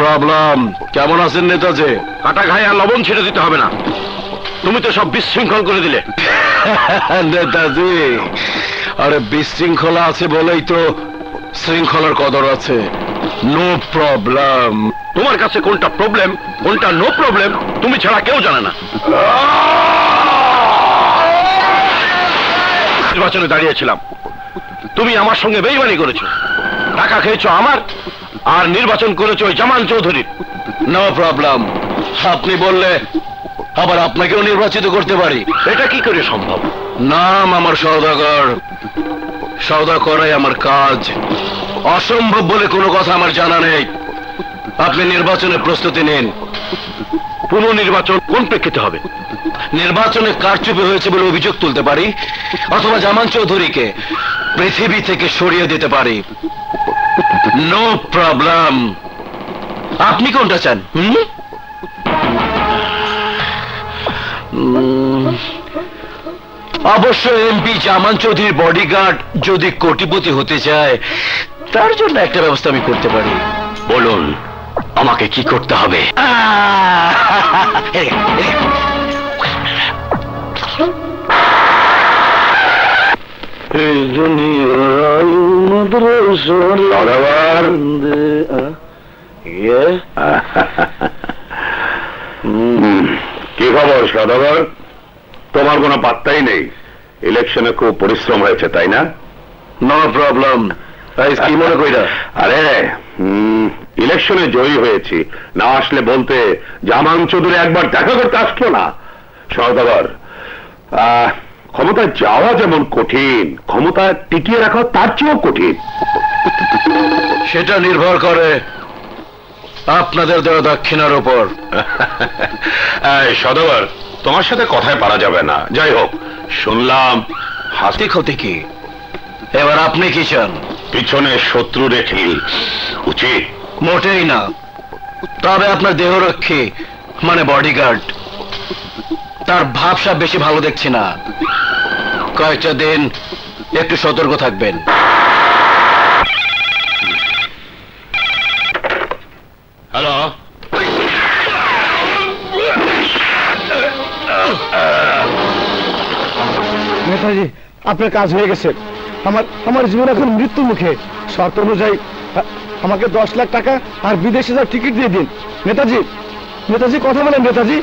Problem. কেমন আছেন নেতাজি? কাটা ঘায়ে আর লবণ ছেড়ে দিতে হবে না, তুমি তো সব বিশৃঙ্খল করে দিলে। নেতাজি, আরে বিশৃঙ্খলা আছে বলেই তো শৃঙ্খলার কদর আছে। No problem. তোমার কাছে কোনটা প্রবলেম কোনটা নো প্রবলেম তুমি ছাড়া কেউ জানে না। নির্বাচনে দাঁড়িয়েছিলাম, তুমি আমার সঙ্গে বেইমানি করেছো, টাকা খেয়েছো আমার, আর নির্বাচন করেছো ওই জামান চৌধুরীর। No problem. আপনি বললে আবার আপনাকেও নির্বাচিত করতে পারি। এটা কি করে সম্ভব? নাম আমার সওদাগর, সওদা করাই আমার কাজ। অসম্ভব বলে কোনো কথা আমার জানা নেই। আপনি নির্বাচনের প্রস্তুতি নিন। পুনর্নির্বাচন কোন প্রেক্ষিতে হবে? নির্বাচনে কারচুপি হয়েছে বলে অভিযোগ তুলতে পারি, অথবা জামান চৌধুরীকে পৃথিবী থেকে সরিয়ে দিতে পারি। No problem. আপনি কোনটা চান? অবশ্য এমপি জামান চৌধুরীর বডিগার্ড যদি কোটিপতি হতে চায়, তার জন্য একটা ব্যবস্থা আমি করতে পারি। বলুন আমাকে কি করতে হবে? কি খবর সদাগর? তোমার কোনো পাত্তাই নেই। ইলেকশনে খুব পরিশ্রম হয়েছে তাই না? No problem. কি মনে কইরা? আরে ইলেকশনে জয়ী হয়েছি, না আসলে বলতে জামান চৌধুরী একবার দেখা করতে আসলো না। সদাগর, ক্ষমতায় যাওয়া যেমন কঠিন, ক্ষমতা টিকিয়ে রাখা তার চেয়েও কঠিন। সেটা নির্ভর করে আপনাদের দেওয়া দক্ষিণার উপর। সদাগর, তোমার সাথে কথায় পারা যাবে না। যাই হোক, শুনলাম হাসি ক্ষতি কি? এবার আপনি কি চান? পিছনে শত্রু রেখে উচিত? মোটেই না। তবে আপনার দেহরক্ষী মানে বডিগার্ড, তার ভাবসাব বেশি ভালো দেখছি না। কয়েকটা দিন একটু সতর্ক থাকবেন। হ্যালো, নেতাজি, আপনার কাজ হয়ে গেছে। আমার জীবন এখন মৃত্যু মুখে। শর্ত অনুযায়ী আমাকে 10 লাখ টাকা আর বিদেশে যাওয়ার টিকিট দিয়ে দিন। নেতাজি, নেতাজি কথা বলেন নেতাজি।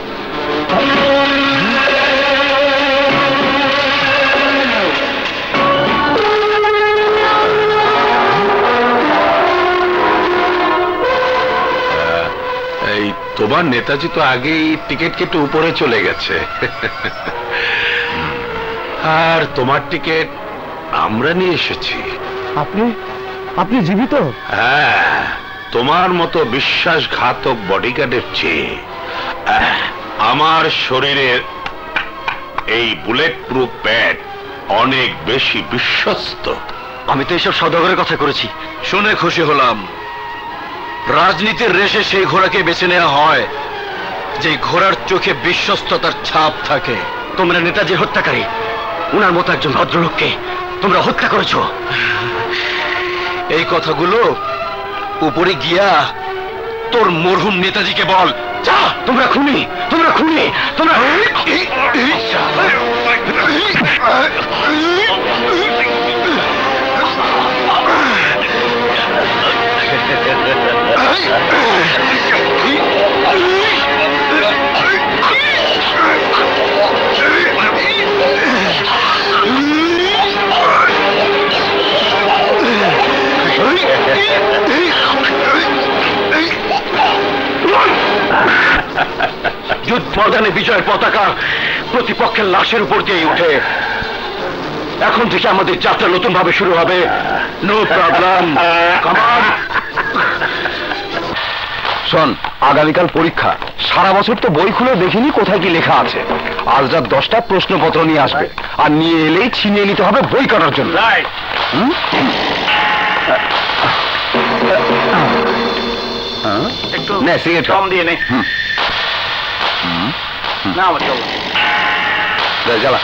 এই তোমার নেতাজি তো আগেই টিকিট কেটে উপরে চলে গেছে, আর তোমার টিকিট আমরা নিয়ে এসেছি। আপনি জীবিত? হ্যাঁ, তোমার মতো বিশ্বাসঘাতক বডিগার্ডের চেয়ে আমার শরীরের এই বুলেট প্রুফ প্যাড অনেক বেশি বিশ্বস্ত। আমি তো এইসব সওদাগরের কথা করেছি। শুনে খুশি হলাম। রাজনীতির রেশে সেই ঘোড়াকে বেছে নেওয়া হয় যে ঘোড়ার চোখে বিশ্বস্ততার ছাপ থাকে। তোমরা নেতাজি হত্যাকারী, উনার মতো একজন ভদ্রলোককে তোমরা হত্যা করেছো। এই কথাগুলো উপরে গিয়া তোর মরহুম নেতাজিকে বল। যা, তোমরা খুনি, তোমরা খুনি, তোমরা। যুদ্ধ ময়দানে বিজয়ের পতাকা প্রতিপক্ষের লাশের উপর দিয়ে উঠে। এখন থেকে আমাদের যাত্রা নতুন ভাবে শুরু হবে। No problem. শোন, আগামীকাল পরীক্ষা। সারা বছর তো বই খুলে দেখিনি কোথায় কি লেখা আছে। আজ রাত 10টা প্রশ্নপত্র নিয়ে আসবে, আর নিয়ে এলেই ছিনিয়ে নিতে হবে বই কাটার জন্য। একটু সিগারেট কম দিয়ে নে। না আমার চল জ্বালা।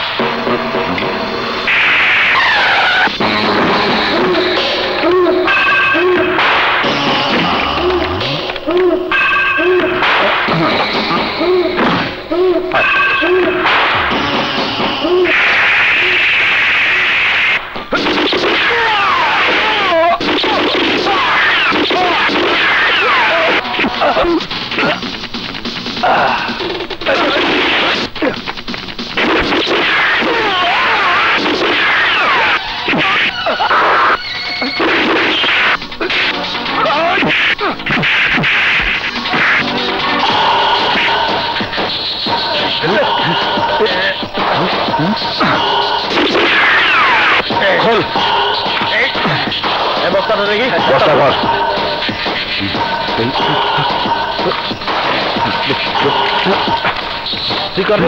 খোল বস্তাটা দেখি। বস্তা কর। ঠিক আছে।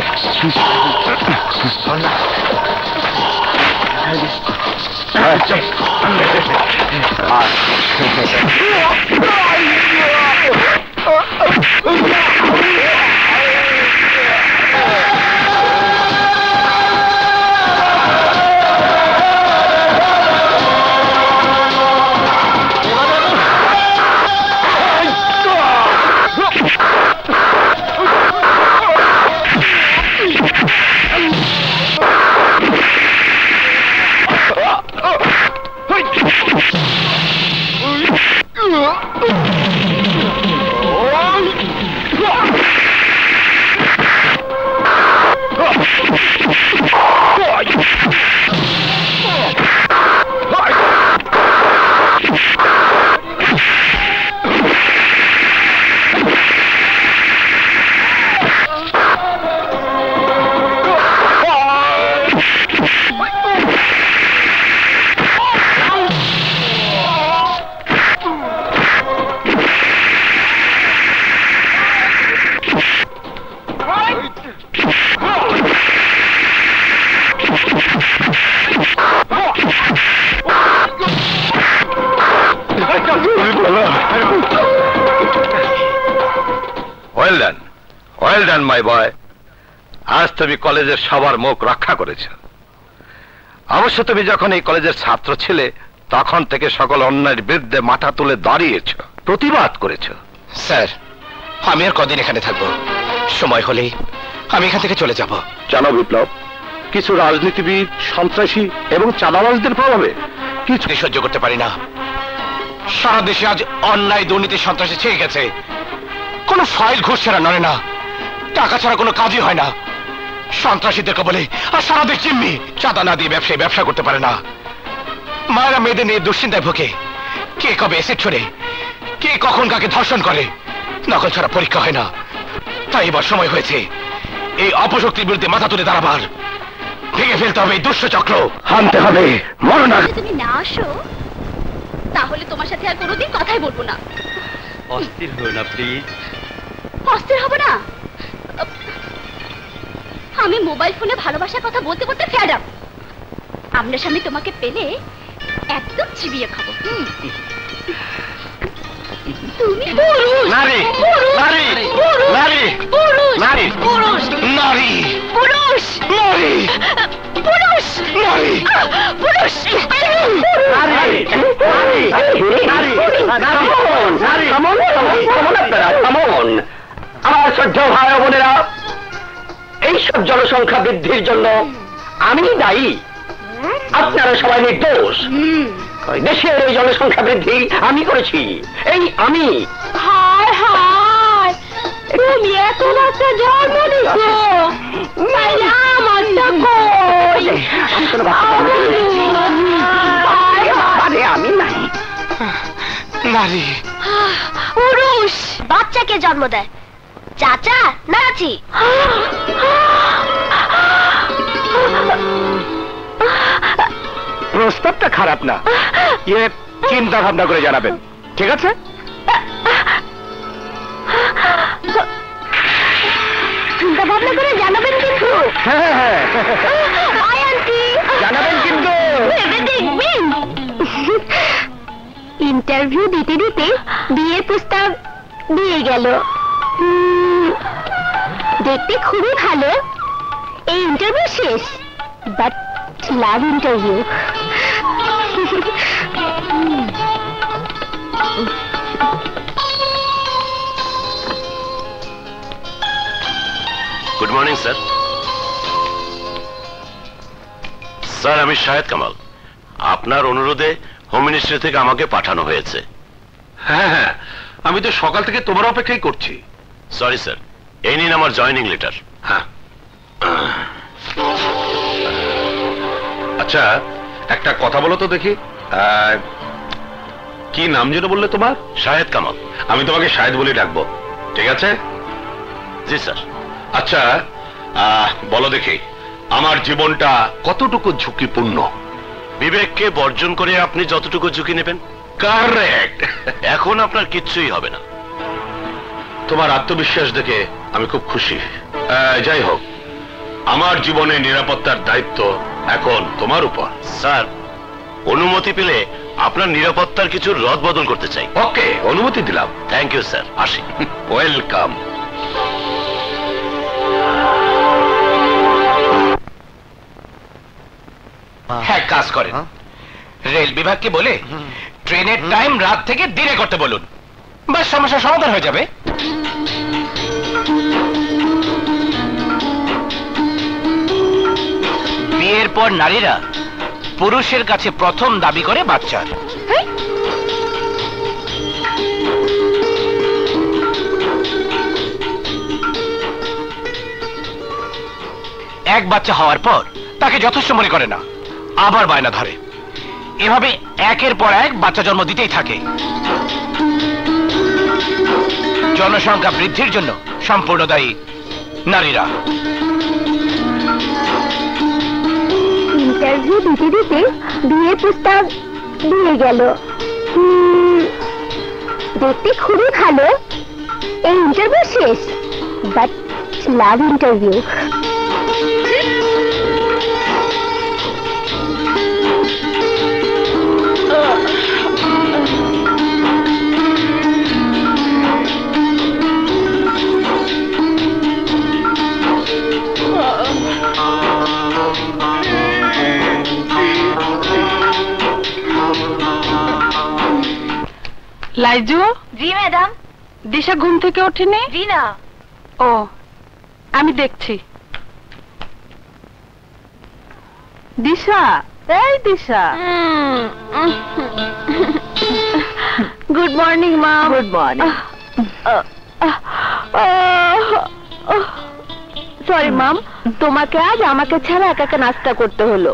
ওয়েল ডান, ওয়েল ডান মাই বয়। আজ তুমি কলেজের সবার মুখ রক্ষা করেছ। অবশ্য তুমি যখন এই কলেজের ছাত্র ছিলে তখন থেকে সকল অন্যায়ের বিরুদ্ধে মাথা তুলে দাঁড়িয়েছ, প্রতিবাদ করেছ। স্যার, আমি আর কদিন এখানে থাকবো? সময় হলেই আমি এখান থেকে চলে যাব। জানো বিপ্লব, কিছু রাজনীতিবিদ, সন্ত্রাসী এবং চাঁদাবাজদের প্রভাবে কিছু সহ্য করতে পারি না। সারা দেশে আজ অন্যায়, দুর্নীতি, সন্ত্রাসী ছেয়ে গেছে। কোনো ফাইল ঘুষ ছাড়া নড়ে না, টাকা ছাড়া কোনো কাজই হয় না। সন্ত্রাসীদের কবলে আর সারা দেশ জিম্মি। চাঁদা না দিয়ে ব্যবসায়ী ব্যবসা করতে পারে না। মায়েরা মেয়েদের নিয়ে দুশ্চিন্তায় ভোগে। কে কবে এসিড ছড়ে, কে কখন কাকে ধর্ষণ করে, নকল ছাড়া পরীক্ষা হয় না। তাই এবার সময় হয়েছে এই অপশক্তির বিরুদ্ধে মাথা তুলে দাঁড়াবার। ভেঙে ফেলতে হবে এই দুষ্ট চক্র, হানতে হবে মরণ। যদি তুমি না আসো তাহলে তোমার সাথে আর কোনোদিন কথাই বলবো না। অস্থির হও না প্লিজ। অস্থির হব না? আমি মোবাইল ফোনে ভালোবাসার কথা বলতে বলতে ফেড আপ। আমরা স্বামী তোমাকে পেলে একদম চিবিয়ে খাবো। তুমি পুরুষ, নারী, পুরুষ, নারী, পুরুষ, নারী, পুরুষ, নারী, পুরুষ, নারী, পুরুষ, নারী, পুরুষ, নারী, পুরুষ, আমার শ্রদ্ধা ভাই বোনেরা, এইসব জনসংখ্যা বৃদ্ধির জন্য আমি দায়ী। আপনারা সবাই নির্দোষ। দেশের এই জনসংখ্যা বৃদ্ধি আমি করেছি। এই আমি। হায় হায়, তুমি এত বাচ্চা জন্ম দিছো, তাইলে আমারটা কই? আরে আমি নাই। নারী। পুরুষ বাচ্চাকে জন্ম দেয়, চাচা না চাচি? প্রস্তাবটা খারাপ না, ইয়ে চিন্তা ভাবনা করে জানাবেন, ঠিক আছে? চিন্তা ভাবনা করে জানাবেন কিন্তু। হ্যাঁ হ্যাঁ, আয় আন্টি, জানাবেন কিন্তু। ভেবে দেখবেন। ইন্টারভিউ দিতে দিতে বিয়ের প্রস্তাব দিয়ে গেল। দেখতে খুবই ভালো। এই ইন্টারভিউ শেষ, but love interview. Good morning sir. Sir, আমি শাহেদ কামাল। আপনার অনুরোধে হোম মিনিস্ট্রি থেকে আমাকে পাঠানো হয়েছে। হ্যাঁ হ্যাঁ, আমি তো সকাল থেকে তোমার অপেক্ষাই করছি। সরি স্যার, এই নিন আমার জয়েনিং লেটার। হ্যাঁ, আচ্ছা একটা কথা বলো তো দেখি, কি নাম যেন বললে তোমার? শাহেদ কামাল। আমি তোমাকে শাহেদ বলে ডাকবো, ঠিক আছে? জি স্যার। আচ্ছা বলো দেখি, আমার জীবনটা কতটুকু ঝুঁকিপূর্ণ। বিবেককে বর্জন করে আপনি যতটুকু ঝুঁকি নেবেন। কারেক্ট। এখন আপনার কিচ্ছুই হবে না। তোমার আত্মবিশ্বাস দেখে আমি খুব খুশি। যাই হোক, আমার জীবনে নিরাপত্তার দায়িত্ব এখন তোমার উপর। স্যার, অনুমতি পেলে আপনার নিরাপত্তার কিছু রদ বদল করতে চাই। ওকে, অনুমতি দিলাম। থ্যাংক ইউ স্যার, আসি। ওয়েলকাম। এক কাজ করেন, রেল বিভাগকে বলে ট্রেনের টাইম রাত থেকে দিনে করতে বলুন, বাস সমস্যার সমাধান হয়ে যাবে। বিয়ের পর নারীরা পুরুষের কাছে প্রথম দাবি করে বাচ্চার। এক বাচ্চা হওয়ার পর তাকে যথেষ্ট মনে করে না, আবার বায়না ধরে। এভাবে একের পর এক বাচ্চা জন্ম দিতেই থাকে। জনসংখ্যা বৃদ্ধির জন্য সম্পূর্ণ দায়ী নারীরা। ইন্টারভিউ দিতে দিতে বিয়ের প্রস্তাব দিয়ে গেল। দেখতে খুবই ভালো। এই ইন্টারভিউ শেষ, বাট লাভ ইন্টারভিউ। লাইজু। জি ম্যাডাম। দিশা ঘুম থেকে ওঠেনি? জি না। ও, আমি দেখছি। দিশা, এই দিশা। গুড মর্নিং মা। Good morning. সরি মাম, তোমাকে আজ আমাকে ছাড়া একা একা নাস্তা করতে হলো।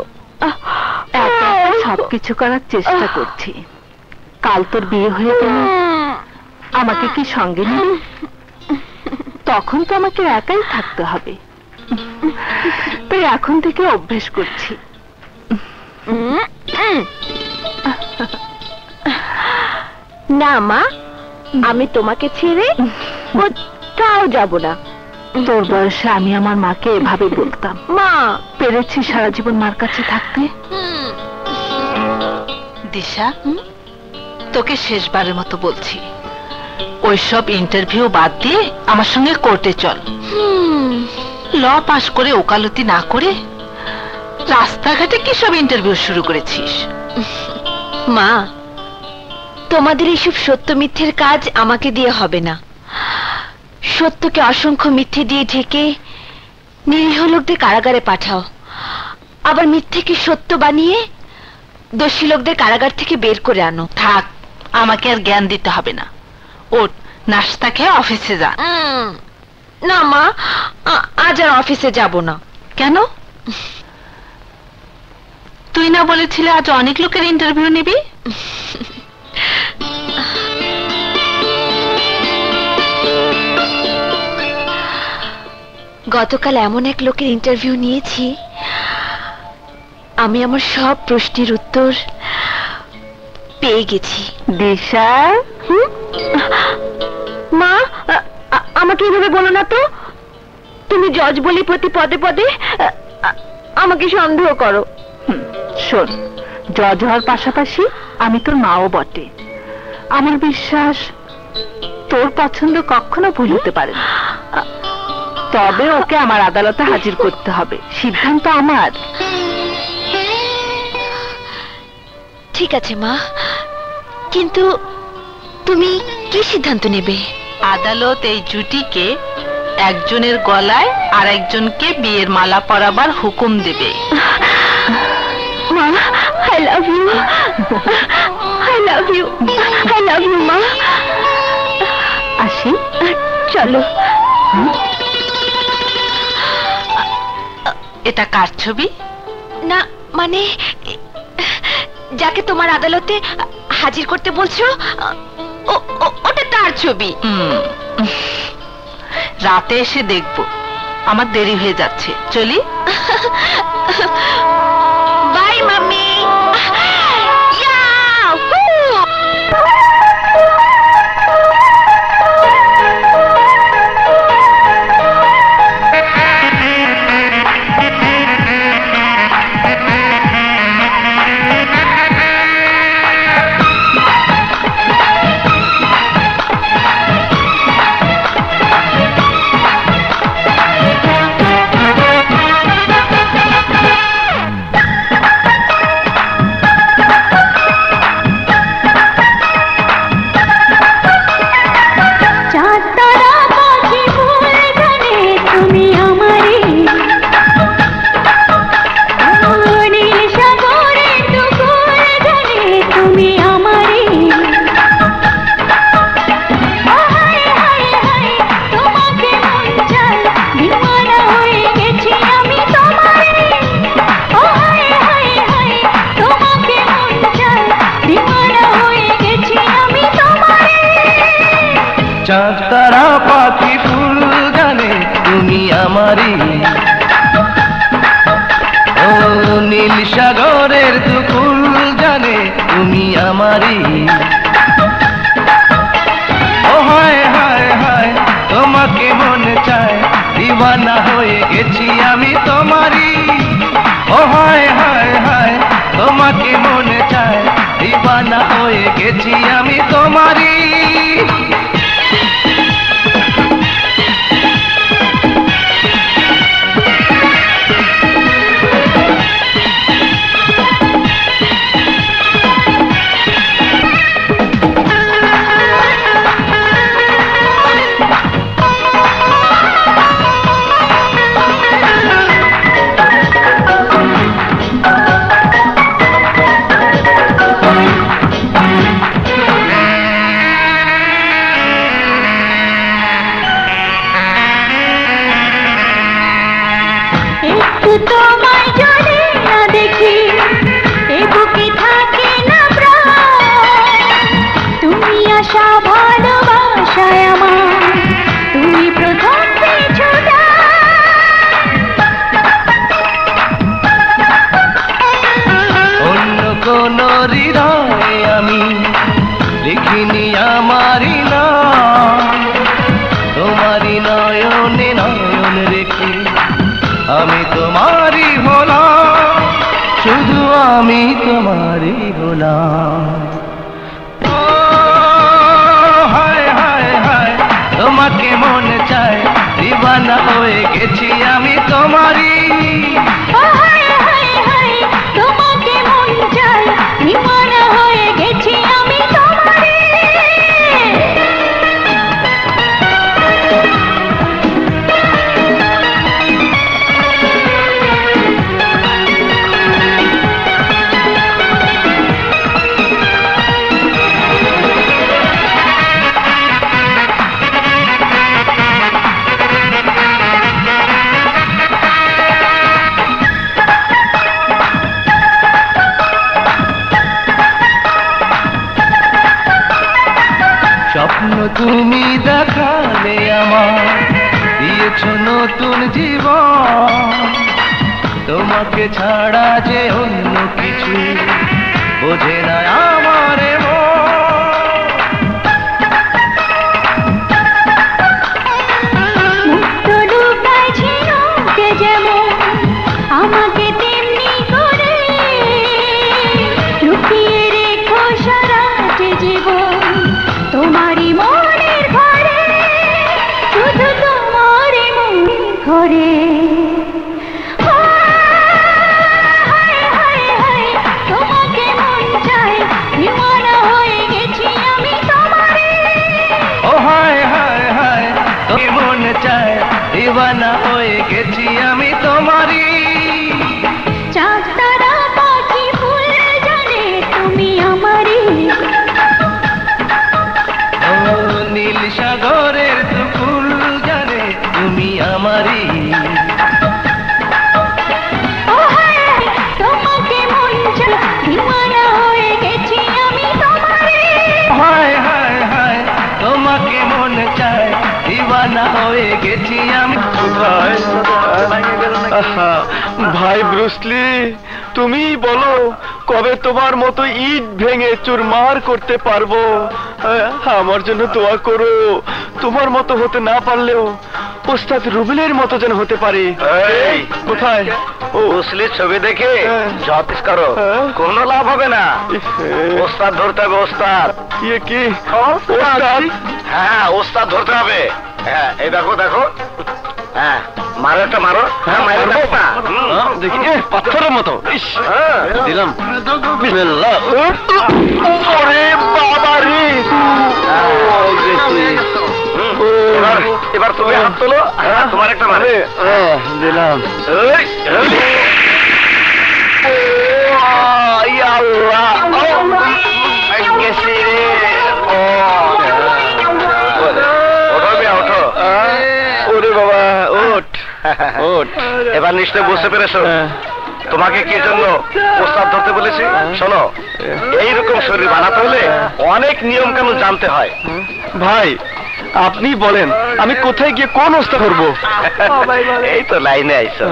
একা একা সবকিছু করার চেষ্টা করছি। কাল তোর বিয়ে হয়ে গেল, আমাকে কি সঙ্গে নিবি? তখন তো আমাকে একাই থাকতে হবে, তাই এখন থেকে অভ্যেস করছি। না মা, আমি তোমাকে ছেড়ে কোথাও যাব না। তোর বয়সে আমি আমার মাকে এভাবে বলতাম। মা, পেরেছি সারা জীবন মার কাছে থাকতে। দিশা, তোকে শেষবারের মতো বলছি, ওইসব ইন্টারভিউ বাদ দিয়ে আমার সঙ্গে কোর্টে চল। ল পাশ করে ওকালতি না করে রাস্তাঘাটে কি সব ইন্টারভিউ শুরু করেছিস? মা, তোমাদের এইসব সত্য মিথ্যের কাজ আমাকে দিয়ে হবে না। সত্যকে অসংখ্য মিথ্যে দিয়ে ঢেকে নিরীহ লোকদের কারাগারে পাঠাও, আবার মিথ্যেকে সত্য বানিয়ে দোষী লোকদের কারাগার থেকে বের করে আনো। থাক, আমাকে আর জ্ঞান দিতে হবে না। ওঠ, নাস্তা খেয়ে অফিসে যা। না মা, আজ আর অফিসে যাব না। কেন? তুই না বলেছিলে আজ অনেক লোকের ইন্টারভিউ নিবি? গতকাল এমন এক লোকের ইন্টারভিউ নিয়েছি, আমি আমার সব প্রশ্নের উত্তর পেয়ে গেছি। দিশা, মা, আমাকে এভাবে বলো না তো। তুমি জজ বলি প্রতি পদে পদে আমাকে সন্দেহ করো। শোন, জজ হওয়ার পাশাপাশি আমি তোর মাও বটে। আমার বিশ্বাস তোর পছন্দ কখনো ভুল হতে পারে না। তবে ওকে আমার আদালতে হাজির করতে হবে, সিদ্ধান্ত আমার। ঠিক আছে মা, কিন্তু তুমি কি সিদ্ধান্ত নেবে? আদালত এই জুটিকে একজনের গলায় আর একজনকে বিয়ের মালা পরাবার হুকুম দেবে। মা, I love you. I love you. I love you, মা। আসি, চলো। এটা কার ছবি? না, মানে যাকে তোমার আদালতে হাজির করতে বলছো ওটা তার ছবি। রাতে এসে দেখব আমার দেরি হয়ে যাচ্ছে, চলি। Bye mummy. চাঁদ তারা পাখি ফুল গানে তুমি আমারই, ও নীল সাগরের দুকুল জানে তুমি আমারই। ও হায় হায় হায় তোমাকে মনে চায়, দিওয়ানা হয়ে গেছি আমি তোমারই। ও হায় হায় হায় তোমাকে মনে চায়, দিওয়ানা হয়ে গেছি আমি তোমারই। আমি তোমারই হলাম, শুধু আমি তোমারই হলাম। ও হায় হায় হায় তোমাকে মনে চায়, দিওয়ানা হয়ে গেছি আমি তোমারই। তোমাকে মন চায়, দিওয়ানা হয়ে গেছি আমি তোমারই। স্বপ্ন তুমি দেখালে আমার, দিয়েছ নতুন জীবন। তোমাকে ছাড়া যে অন্য কিছু বোঝে না আমার যেমন আমাকে তেমনি করে লুকিয়ে রেখো সারাটি জীবন তোমারই মনের ঘরে, শুধু তোমারই মনের ঘরে। তোমাকে মন চায়, দিওয়ানা হয়ে গেছি ভাই ব্রুসলি, তুমি বলো কবে তোমার মতো ইট ভেঙে চুরমার করতে পারবো? আমার জন্য দোয়া করো, তোমার মতো হতে না পারলেও ওস্তাদ রুবেলের মতো যেন হতে পারি। কোথায়? ব্রুসলির ছবি দেখে জপিস করো, কোনো লাভ হবে না। ওস্তাদ ধরতে হবে, ওস্তাদ। ইয়ে কি? ওস্তাদ? হ্যাঁ, ওস্তাদ ধরতে হবে। হ্যাঁ, এই দেখো দেখো। হ্যাঁ, মারো একটা মারো। হ্যাঁ, মারো না। দেখি পাথরের মতো। দিলাম। বিসমিল্লাহ। ওরে বাবা রে! এবার তুমি হাত তোলো, তোমার একটা মারে। দিলাম। ওরে বাবা, ওঠ ওঠ। এবার নিশ্চয় বুঝতে পেরেছো তোমাকে কি জন্য প্রস্তাব ধরতে বলেছি। শোনো, এইরকম শরীর বানাতে হলে অনেক নিয়ম কানুন জানতে হয়। ভাই আপনি বলেন আমি কোথায় গিয়ে কোন অবস্থা করবো? এই তো লাইনে আইছো।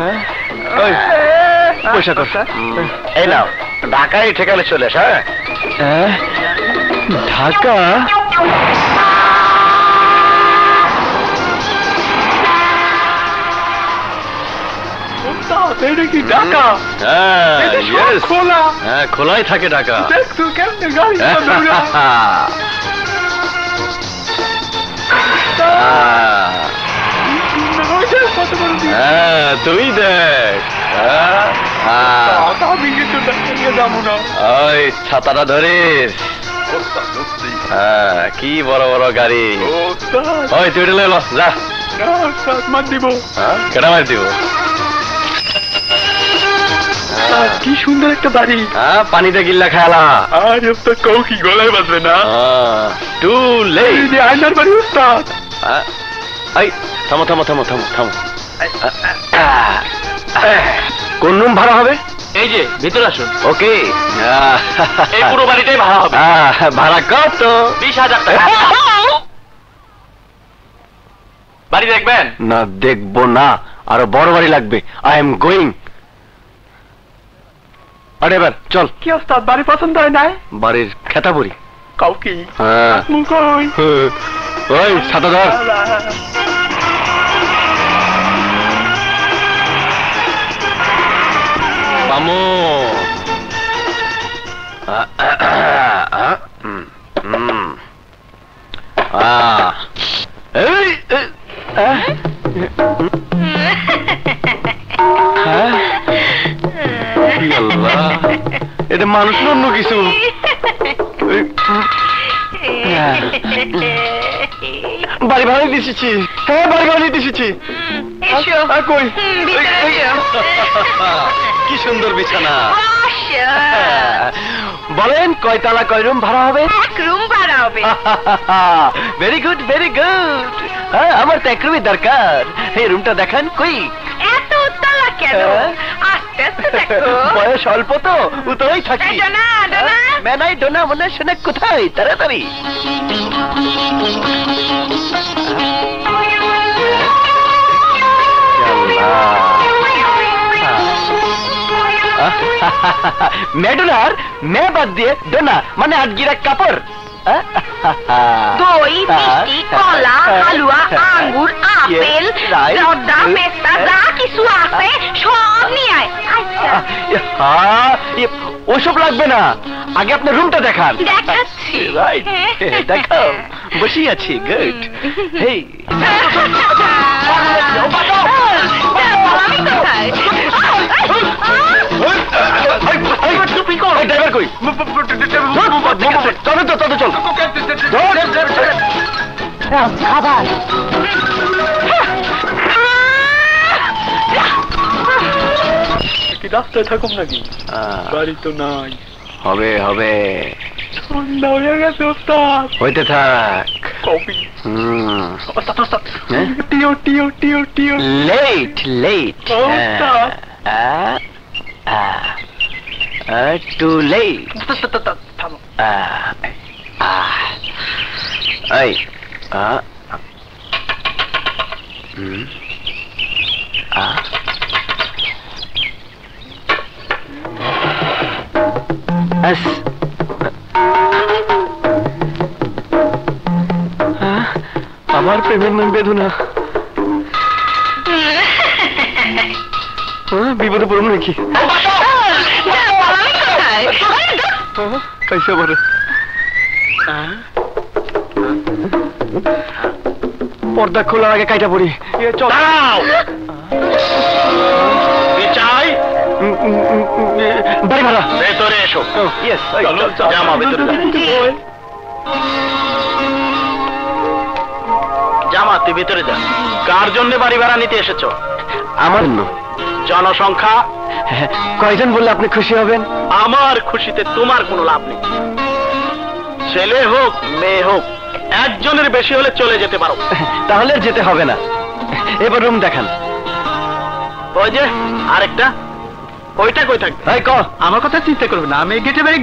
পয়সা কর। এই নাও, ঢাকায় ঠিকানে চলে এসো। হ্যাঁ, ঢাকা? এটা কি ঢাকা? হ্যাঁ, খোলাই থাকে ঢাকা। দেখছো কেমনে গাড়ি? তুই দেখ। আমি কিন্তু ঢাকা যাবো না। ওই ছাতাটা ধরিস। কি বড় বড় গাড়ি। ওই তুই উঠে লো, যা। মার দিব। কেটা মার দিব? কি সুন্দর একটা বাড়ি। পানিতে গিল্লা খেলা। আরে তো কৌ কি গলায় বাজবে না? Too late. আয়নার বাড়ি উস্তাদ। এই থামো থামো থামো থামো থামো। কোন রুম ভাড়া হবে? এই যে ভিতরে আসুন। ওকে। এই পুরো বাড়িটাই ভাড়া হবে। ভাড়া কত? 20,000 টাকা। বাড়ি দেখবেন? না, দেখবো না, আরো বড় বাড়ি লাগবে। I am going. আরে এবার চল। কি ওস্তাদ, বাড়ি পছন্দ হয় নাই? বাড়ির খেতাবরি। কাউ কি? হ্যাঁ। ওই ছাতা ধর। মামু। এটা মানুষ না অন্য কিছু? বাড়ি ভাড়া দিয়েছি। হ্যাঁ, বাড়ি ভাড়া দিয়েছি। কই? কি সুন্দর বিছানা। বলেন কয়তলা কয় রুম ভাড়া হবে? এক রুম ভাড়া হবে। Very good very good. আমার তো এক রুমই দরকার। এই রুমটা দেখান। কই? এত উত্তলা কেন? আস্তে আস্তে দেখো। বয়স অল্প তো, উতলাই থাকি। ডোনা ডোনা মেনাই ডোনা মনে শোনে কোথায়? তাড়াতাড়ি। মেডোনার মে বাদ দিয়ে ডোনা মানে আটগিরা কাপড়। দই, মিষ্টি, কলা, হালুয়া, আঙ্গুর, আপেল, জর্দা, পেস্তা যা কিছু আছে সব নিয়ে আয়। ওসব লাগবে না, আগে আপনার রুমটা দেখান। দেখাচ্ছি। রাইট, দেখাও। বসেই আছি। গুড। হেই, ড্রাইভার কই? চলো তো, চলো চল। খাবার রাস্তায় থাকুম নাকি? বাড়ি তো নাই। হবে হবে, সন্ধ্যা হয়ে গেছে ওস্তাদ। হইতে থাক। কফি। ওস্তাদ ওস্তাদ, হ্যাঁ? টিও টিও টিও টিও। Late late. ওস্তাদ। Too late. থামো। এই আমার প্রেমের নাম বেদনা। বিপদে পড়ব নাকি? কাইসা বলে পর্দা খোলার আগে কাইটা পড়ি। চাই বাড়ি ভাড়া। ভেতরে এসো। জামা ভেতরে জামা, তুই ভেতরে যা। কার জন্য বাড়ি ভাড়া নিতে এসেছো? আমার জন্য। জনসংখ্যা কয়জন বললে আপনি খুশি হবেন? আমার খুশিতে তোমার কোনো লাভ নেই। ছেলে হোক মেয়ে হোক, একজনের বেশি হলে চলে যেতে পারো। তাহলে যেতে হবে না। এবার রুম দেখান। ওই যে আরেকটা, ওইটা কই থাকবে? ভাই ক আমার কথা চিন্তা করবে না, আমি গেটে বাড়ি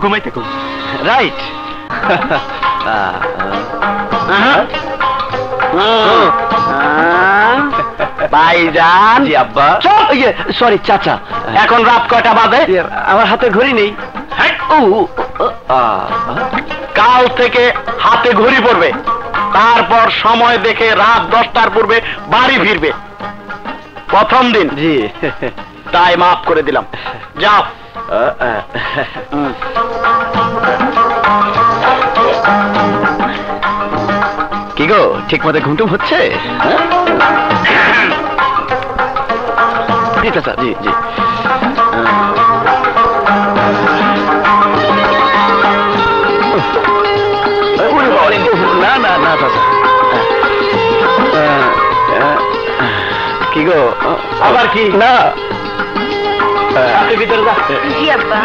ঘুমাইতে করবো। রাইট। ভাইজান। জি আব্বা। সরি চাচা। এখন রাত কয়টা বাজে? আমার হাতে ঘড়ি নেই। কাল থেকে হাতে ঘড়ি পড়বে, তারপর সময় দেখে রাত 10টার পূর্বে বাড়ি ফিরবে। প্রথম দিন। জি। তাই মাফ করে দিলাম, যাও। কি গো, ঠিক মতো ঘুমটুম হচ্ছে? জি চাচা, জি জি। না না না চাচা। কি গো, আবার কি? না ভিতরে যা। জি আব্বা।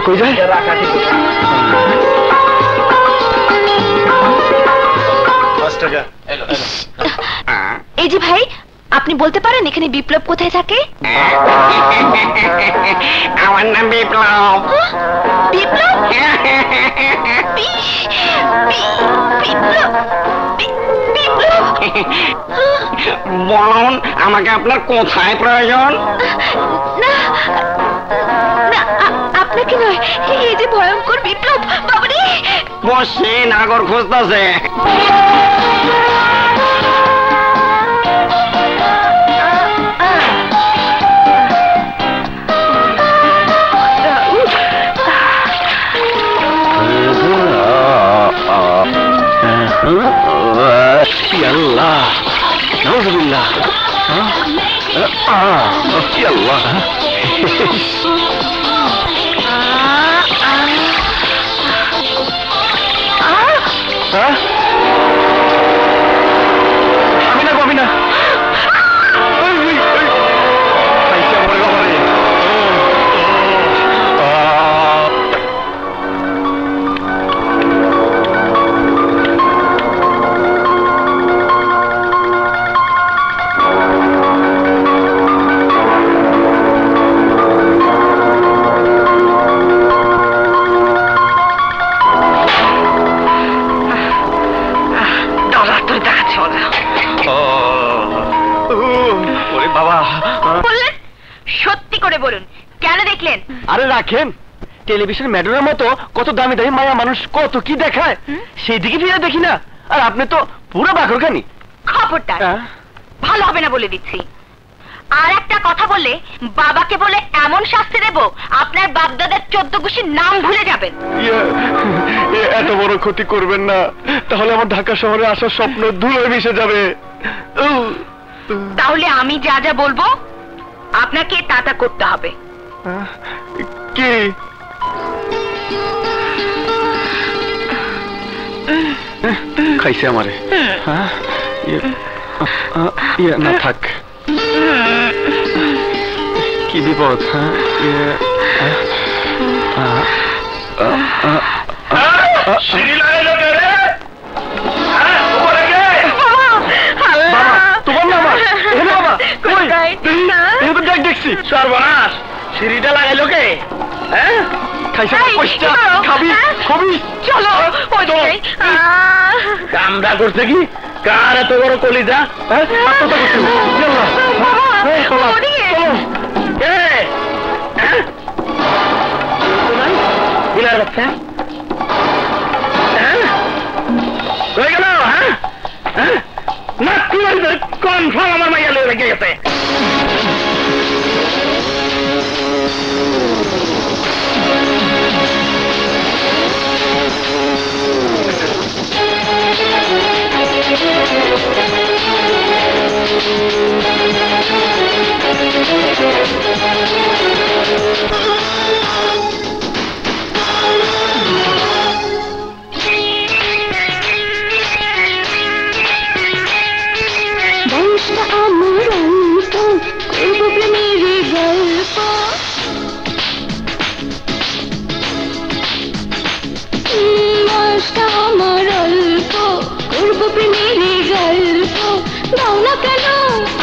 কই যায়? রাখা ঠিক আছে। 5 টাকা। এই যে ভাই, আপনি বলতে পারেন এখানে বিপ্লব কোথায় থাকে? আমার নাম বিপ্লব। বিপ্লব? বিপ্লব? বিপ্লব? বলুন, আমাকে আপনার কোথায় প্রয়োজন? না না, আপনাকে নয়, এই যে ভয়ঙ্কর বিপ্লব। বাবারে, বসে নাগর খুঁজতেছে। আল্লাহ, নাউজুবিল্লাহ। আল্লাহ, আমি না আমি না। বললেন সত্যি করে বলুন, কেন দেখলেন? আরে রাখেন, টেলিভিশন ম্যাডামের মতো কত দামি দামি মায়া মানুষ কত কি দেখায়, সেই দিকে ফিরে দেখি না। আর আপনি তো পুরো বাকরখানি। খবরদার, ভালো হবে না বলে দিচ্ছি। আর একটা কথা বললে বাবাকে বলে এমন শাস্তি দেব, আপনার বাপদাদার 14 গোষ্ঠীর নাম ভুলে যাবেন। এত বড় ক্ষতি করবেন না, তাহলে আমার ঢাকা শহরে আসার স্বপ্ন ধুলোয় মিশে যাবে। তাহলে আমি যা যা বলবো আপনাকে তা তা করতে হবে। কি? খাইছে আমারে? না থাক, কি বিপদ। দেখছি সর্বনাশ, সিঁড়িটা লাগাইলো কে? চলো কামড়া করছে কি? কার এত বড় কলিজা? হয়ে গেল? হ্যাঁ হ্যাঁ না কি কনফার্ম আমার মাইয়া লেগে গেছে।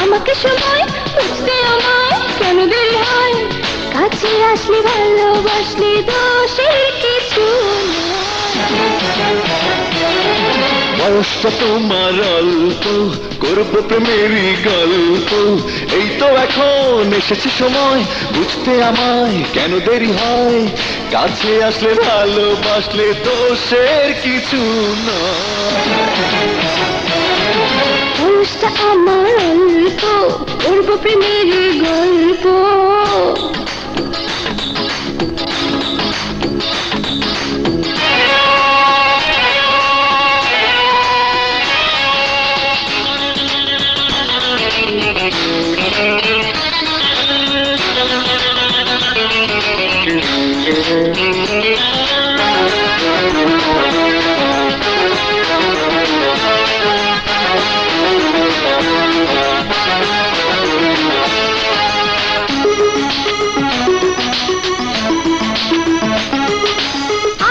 আমাকে সময় বুঝতে আমায় কেন দেরি হয়, কাছে আসলে ভালোবাসলে দোষের কিছু বয়সটা তোমার অল্প, করবো প্রেমেরই গল্প, এই তো এখন এসেছে সময় বুঝতে আমায় কেন দেরি হয়, কাছে আসলে ভালোবাসলে দোষের কিছু নয়। বয়সটা আমার অল্প, করবো প্রেমেরই গল্প।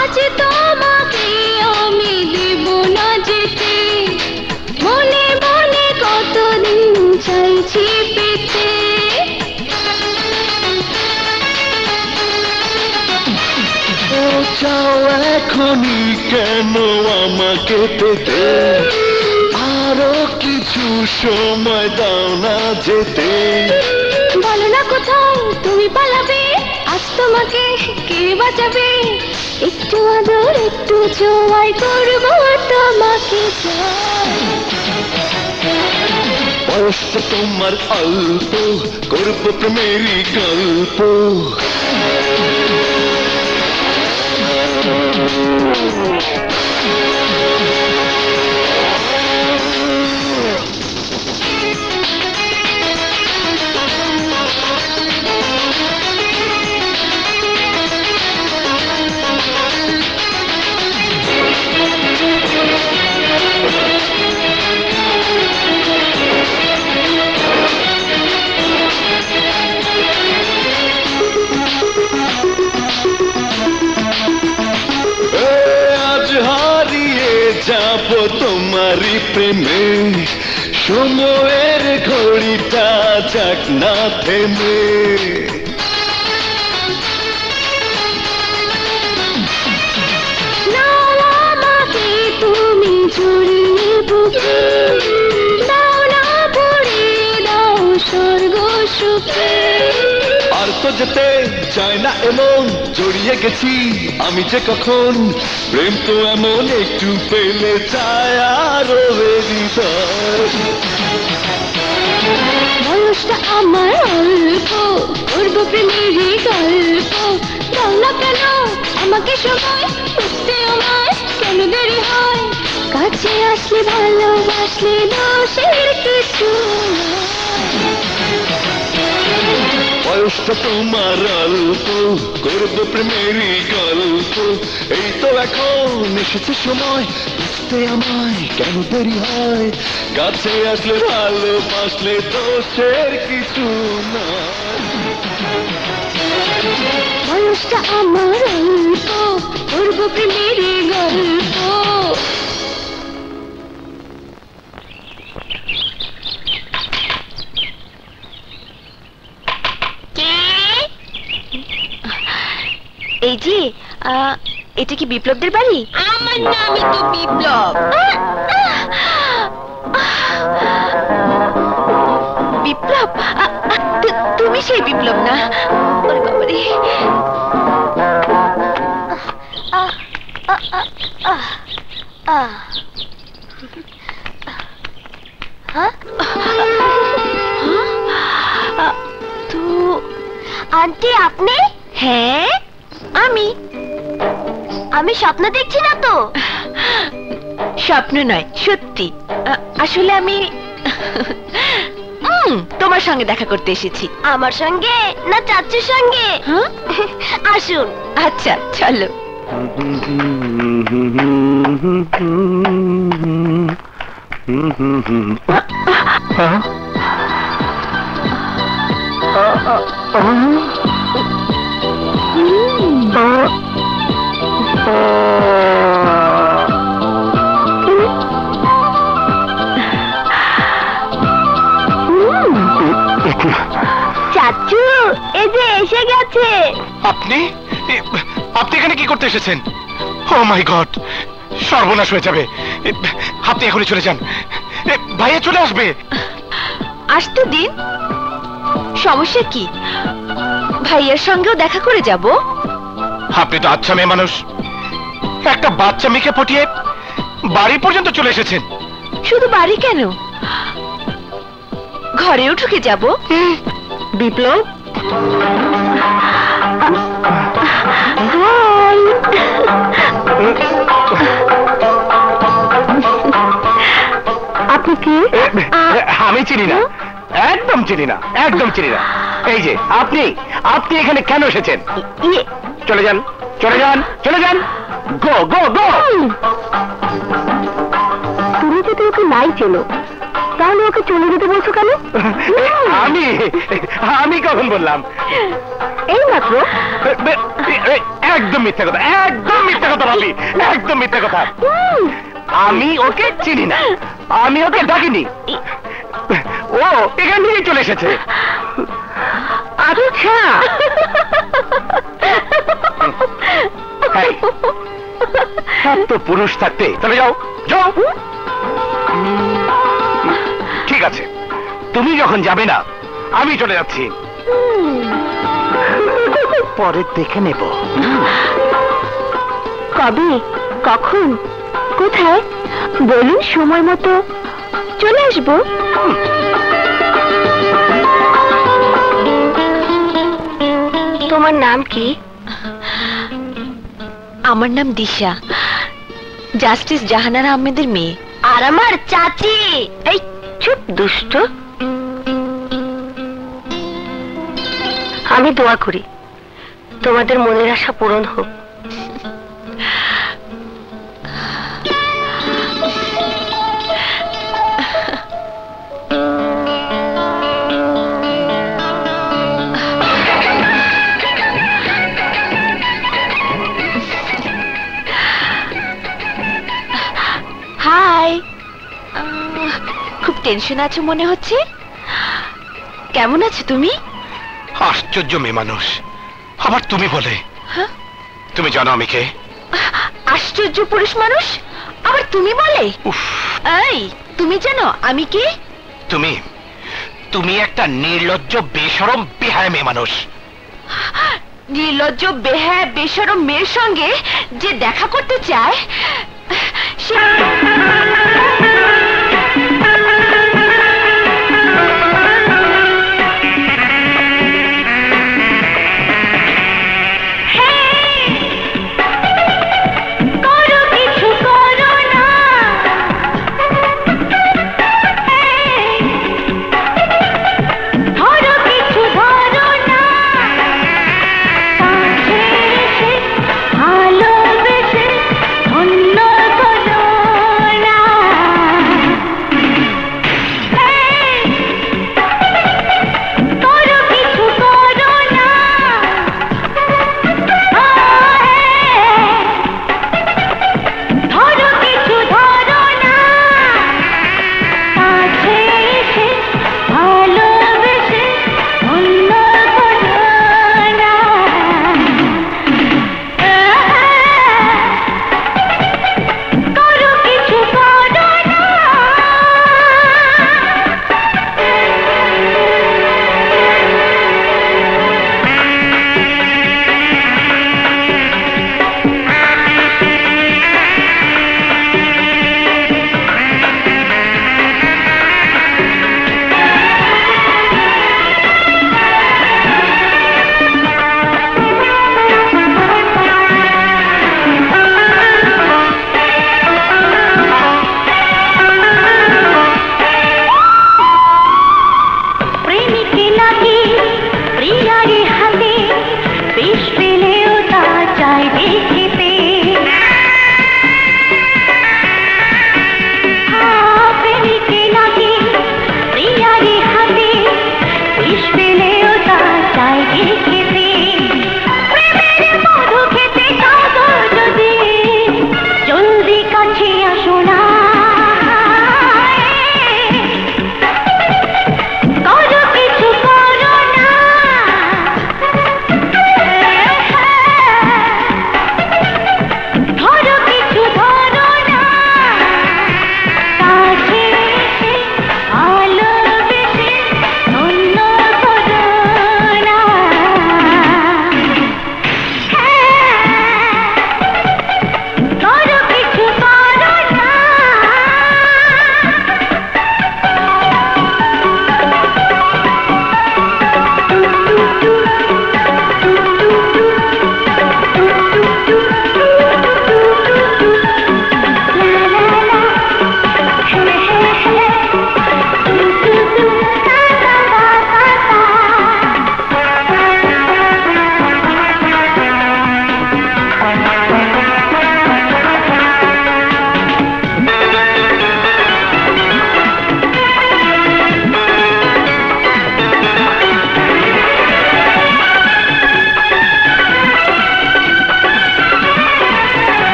আজ তোমাকে আমি দেব না যেতে, মনে মনে কতদিন চাইছি পেতে। ও চাও এখনই কেন আমাকে পেতে, আরো কিছু সময় দাও না যেতে। বলো না কোথায় তুমি পালাবে, আজ তোমাকে কে বাঁচাবে, একটু আদর একটু ছোঁয়াই করবো তোমাকে চাই। বয়সটা তোমার অল্প, করবো প্রেমেরই গল্প। আজ হারিয়ে যাব তোমারই প্রেমে, সময়ের ঘড়িটা যাক না থেমে। নাও আমাকে তুমি জড়িয়ে বুকে, দাও না ভরিয়ে দাও স্বর্গ সুখে। আর তো যেতে চায় না এমন, জড়িয়ে গেছি আমি যে কখন, প্রেম তো এমন একটু পেলে চায় আরো হৃদয়। বয়সটা আমার অল্প, করবো প্রেমেরই গল্প। দাও না কেন আমাকে সময় বুঝতে আমায় কেন দেরি হয়, কাছে আসলে ভালোবাসলে দোষের কিছু নয়। বয়সটা তোমার অল্প, করবো প্রেমেরই গল্প, এই তো এখন এসেছে সময় বুঝতে আমায় কেন দেরি হয়, কাছে আসলে ভালোবাসলে দোষের কিছু নয়। বয়সটা আমার অল্প, করবো প্রেমেরই গল্প। এই যে এটা কি বিপ্লবদের বাড়ি? আমার নামই তো বিপ্লব। বিপ্লব, তুমি সেই বিপ্লব না? ওরে বাবারে, তো আন্টি আপনি? হ্যাঁ আমি স্বপ্ন দেখছি না তো? স্বপ্ন নয়, সত্যি। আসলে আমি তোমার সঙ্গে দেখা করতে এসেছি। আমার সঙ্গে না চাচুর সঙ্গে? আসুন। আচ্ছা চলো। চাচু এই যে এসে গেছে। আপনি আপনি এখানে কি করতে এসেছেন? ও মাই গড, সর্বনাশ হয়ে যাবে। আপনি এখনই চলে যান, ভাইয়া চলে আসবে। আসতে দিন, সমস্যা কি? ভাইয়ার সঙ্গেও দেখা করে যাব। আপনি তো আচ্ছা মেয়ে মানুষ, একটা বাচ্চা মেয়েকে পটিয়ে বাড়ি পর্যন্ত চলে এসেছেন। শুধু বাড়ি কেন, ঘরেও ঢুকে যাব। বিপ্লব, আপনি কি? আমি চিনি না, একদম চিনি না, একদম চিনি না। এই যে আপনি আপনি এখানে কেন এসেছেন? চলে যান, চলে যান, চলে যান। গো গো গো। তুমি যদি ওকে নাই চেনো তাহলে ওকে চলে যেতে বলছো কেন? আমি আমি কখন বললাম? এই মাত্র। একদম মিথ্যা কথা, একদম মিথ্যা কথা ভাবি, একদম মিথ্যা কথা। আমি ওকে চিনি না, আমি ওকে ডাকিনি, ও এখান থেকেই চলে এসেছে। আচ্ছা, এত পুরুষ থাকতে চলে যাও, যাও। ঠিক আছে, তুমি যখন যাবে না আমি চলে যাচ্ছি, পরে দেখে নেব। কবে, কখন, কোথায় বলুন, সময় মতো চলে আসবো। তোমার নাম কি? আমার নাম দিশা, জাস্টিস জাহানারা আহমেদের মেয়ে। আর আমার চাচি। এই চুপ দুষ্ট। আমি দোয়া করি তোমাদের মনের আশা পূরণ হোক। হাই, খুব টেনশন আছে মনে হচ্ছে। কেমন আছো তুমি? আশ্চর্য মেয়ে মানুষ, আবার তুমি বলে। তুমি জানো আমি কে? আশ্চর্য পুরুষ মানুষ, আবার তুমি বলে। এই, তুমি জানো আমি কে? তুমি তুমি একটা নির্লজ্জ বেশরম বেহায়া মেয়ে মানুষ। নির্লজ্জ বেহায়া বেশরম মেয়ের সঙ্গে যে দেখা করতে চায় সে ভালোবেসে অন্য কোনো না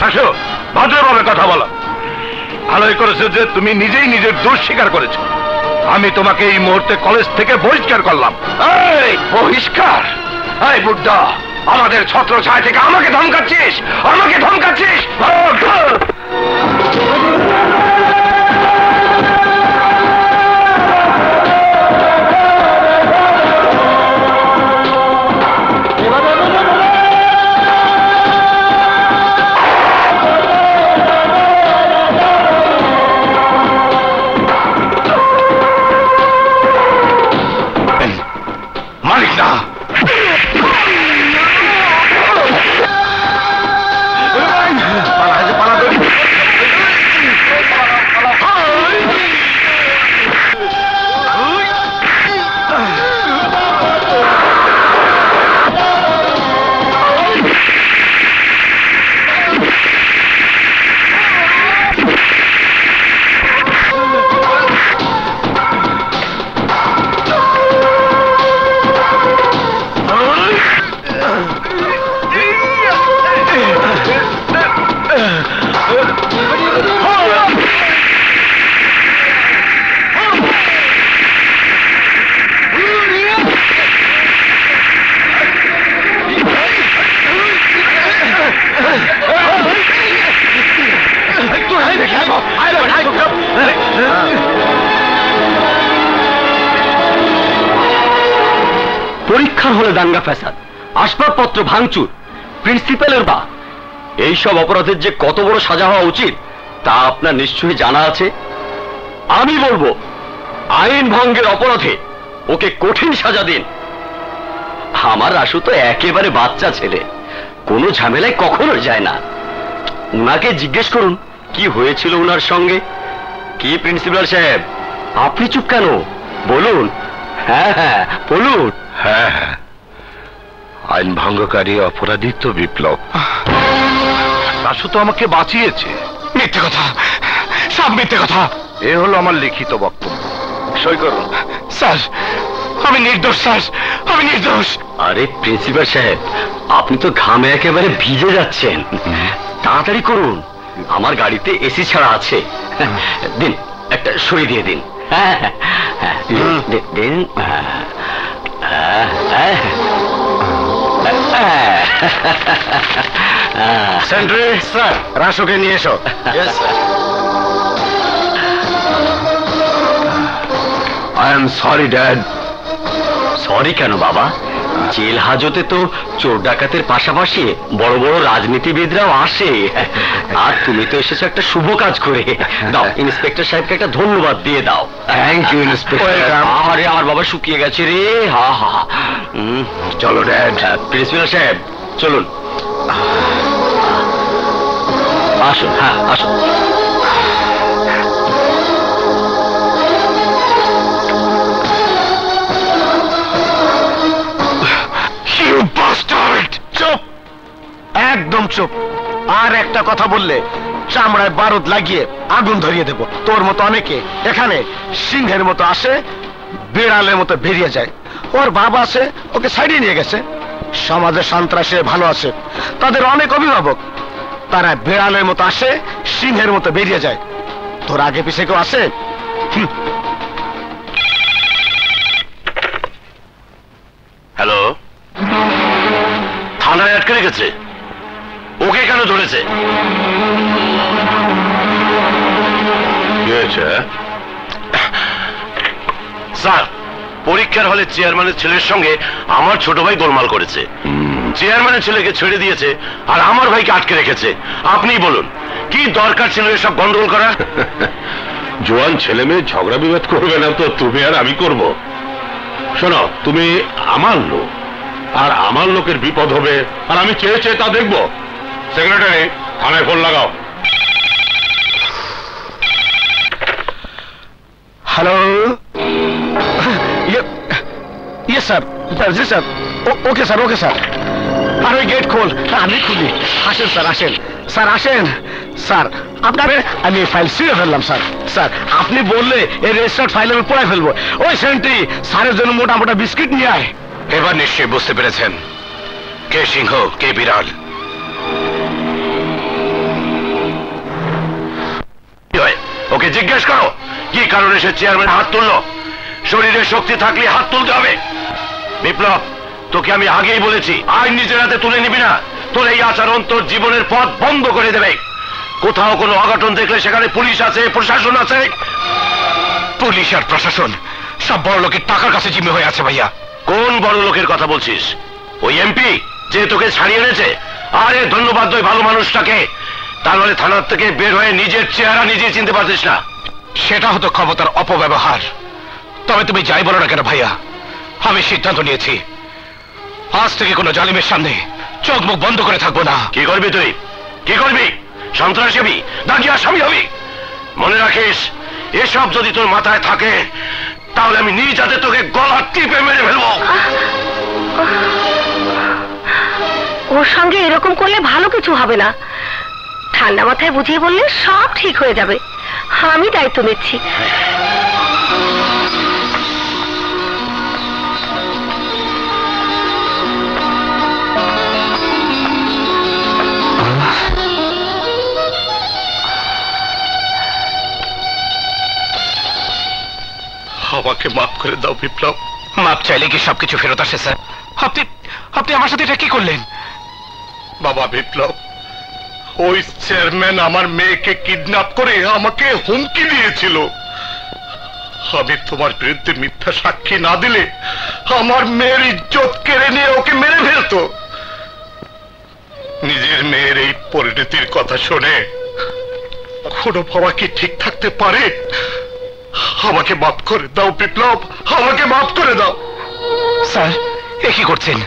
শাসো, ভদ্রভাবে কথা বলো। ভালোই করেছো যে তুমি নিজেই নিজের দোষ স্বীকার করেছো। আমি তোমাকে এই মুহূর্তে কলেজ থেকে বহিষ্কার করলাম। এই বহিষ্কার? এই বুদ্ধা, আমাদের ছত্র ছায়া থেকে আমাকে ধমকাচ্ছিস? আমাকে ধমকাচ্ছিস? মালিক না, পরীক্ষার হলে দাঙ্গা ফ্যাসাদ, আসবাবপত্র ভাঙচুর, প্রিন্সিপালের বা এইসব অপরাধের যে কত বড় সাজা হওয়া উচিত তা আপনার নিশ্চয়ই জানা আছে। আমি বলবো আইন ভঙ্গের অপরাধে ওকে কঠিন সাজা দিন। আমার রাসু তো একেবারে বাচ্চা ছেলে, কোনো ঝামেলায় কখনো যায় না। উনাকে জিজ্ঞেস করুন কি হয়েছিল উনার সঙ্গে। কি প্রিন্সিপাল সাহেব, আপনি চুপ কেন? বলুন। হ্যাঁ হ্যাঁ বলুন। হ্যাঁ হ্যাঁ, আইন ভঙ্গকারী অপরাধী তো বিপ্লব। রাসু তো আমাকে বাঁচিয়েছে। মিথ্যে কথা, সব মিথ্যে কথা। এ হলো আমার লিখিত বক্তব্য, সই করুন। স্যার আমি নির্দোষ, স্যার আমি নির্দোষ। আরে প্রিন্সিপাল সাহেব, আপনি তো ঘামে একেবারে ভিজে যাচ্ছেন, তাড়াতাড়ি করুন। আমার গাড়িতে এসি ছাড়া আছে, দিন একটা সই দিয়ে দিন। দিন। সেন্ট্রি স্যার, রাসুকে নিয়ে এসো। I am sorry dad. Sorry কেন বাবা? জেল হাজতে তো চোর ডাকাতের পাশাপাশি বড় বড় রাজনীতিবিদরাও আসে, আর তুমি তো এসেছো একটা শুভ কাজ করে। দাও ইন্সপেক্টর সাহেবকে একটা ধন্যবাদ দিয়ে দাও। Thank you inspector. আরে আমার বাবা শুকিয়ে গেছে রে। হা হা। চলো ড্যাড। প্রিন্সিপাল সাহেব চলুন, আসুন। হ্যাঁ আসুন। চুপ, একদম চুপ। আর একটা কথা বললে চামড়ায় বারুদ লাগিয়ে আগুন ধরিয়ে দেব। তোর মতো অনেকে এখানে সিংহের মতো আসে, বিড়ালের মতো বেরিয়ে যায়। ওর বাবা আছে, ওকে সাইডে নিয়ে গেছে। সমাজে সন্ত্রাসে ভালো আছে, তাদের অনেক অভিভাবক, তারা বিড়ালের মতো আসে, সিংহের মতো বেরিয়ে যায়। তোর আগে পিছে কেউ আসে? হ্যালো, থানায় আটকে রেখেছে। ওকে কেন ধরেছে? স্যার, পরীক্ষার হলে চেয়ারম্যানের ছেলের সঙ্গে আমার ছোট ভাই গোলমাল করেছে। চেয়ারম্যানের ছেলেকে ছেড়ে দিয়েছে আর আমার ভাইকে আটকে রেখেছে। আপনিই বলুন কি দরকার ছিল এসব গন্ডগোল করা? জোয়ান ছেলে মেয়ে ঝগড়া বিবাদ করবে না তো তুমি আর আমি করব? শোনো, তুমি আমার লোক, আর আমার লোকের বিপদ হবে, আর আমি চেয়ে চেয়ে তা দেখবো। সেক্রেটারি, থানায় ফোন লাগাও। হ্যালো, ইয়ে স্যার, জি sir. Okay sir, okay sir. আর ওই গেট খোল, আমি খুলি। আসেন স্যার, আসেন স্যার, আসেন স্যার। আপনার আমি ফাইল ছিঁড়ে ফেললাম স্যার। স্যার আপনি বললে এই রেজিস্টার্ড ফাইল আমি পড়ে ফেলবো। ওই সেন্ট্রি স্যারের জন্য মোটা মোটা বিস্কিট নিয়ে আয়। এবার নিশ্চয়ই বুঝতে পেরেছেন কে সিংহ কে বিড়াল। ওকে জিজ্ঞেস করো কি কারণে সে চেয়ারম্যান হাত তুললো। শরীরে শক্তি থাকলে হাত তুলতে হবে। বিপ্লব, তোকে আমি আগেই বলেছি আইন নিজের হাতে তুলে নিবি না। তোর এই আচরণ তোর জীবনের পথ বন্ধ করে দেবে। কোথাও কোনো অঘটন দেখলে সেখানে পুলিশ আছে, প্রশাসন আছে। পুলিশ আর প্রশাসন সব বড় লোকের টাকার কাছে জিম্মি হয়ে আছে ভাইয়া। কোন বড় লোকের কথা বলছিস? ওই এমপি যে তোকে ছাড়িয়ে এনেছে? আরে ধন্যবাদ ওই ভালো মানুষটাকে। তার মানে থানার থেকে বের হয়ে নিজের চেহারা নিজে চিনতে পারছিস না। সেটা হতো ক্ষমতার অপব্যবহার। তবে তুমি যাই বলো না কেন ভাইয়া, আমি সিদ্ধান্ত নিয়েছি আজ থেকে কোনো জালিমের সামনে চোখ মুখ বন্ধ করে থাকবো না। কি করবি তুই? কি করবি? সন্ত্রাসী হবি নাকি আসামি হবি? মনে রাখিস, এসব যদি তোর মাথায় থাকে তাহলে আমি নিজ হাতে তোকে গলা টিপে মেরে ফেলবো। ওর সঙ্গে এরকম করলে ভালো কিছু হবে না। ঠান্ডা মাথায় বুঝিয়ে বললে সব ঠিক হয়ে যাবে। আমি দায়িত্ব নিচ্ছি। আমাকে মাফ করে দাও বিপ্লব। মাপ চাইলে কি সবকিছু ফেরত আসে স্যার? আপনি আমার সাথে এটা কি করলেন? বাবা বিপ্লব, ওই চেয়ারম্যান আমার মেয়েকে কিডন্যাপ করে আমাকে হুমকি দিয়েছিল। আমি তোমার বিরুদ্ধে মিথ্যা সাক্ষী না দিলে আমার মেয়ের ইজ্জত কেড়ে নিয়ে ওকে মেরে ফেলতো। নিজের মেয়ের এই পরিণতির কথা শুনে কোনো বাবা কি ঠিক থাকতে পারে? আমাকে মাফ করে দাও বিপ্লব, আমাকে মাফ করে দাও। স্যার, এ কি করছেন?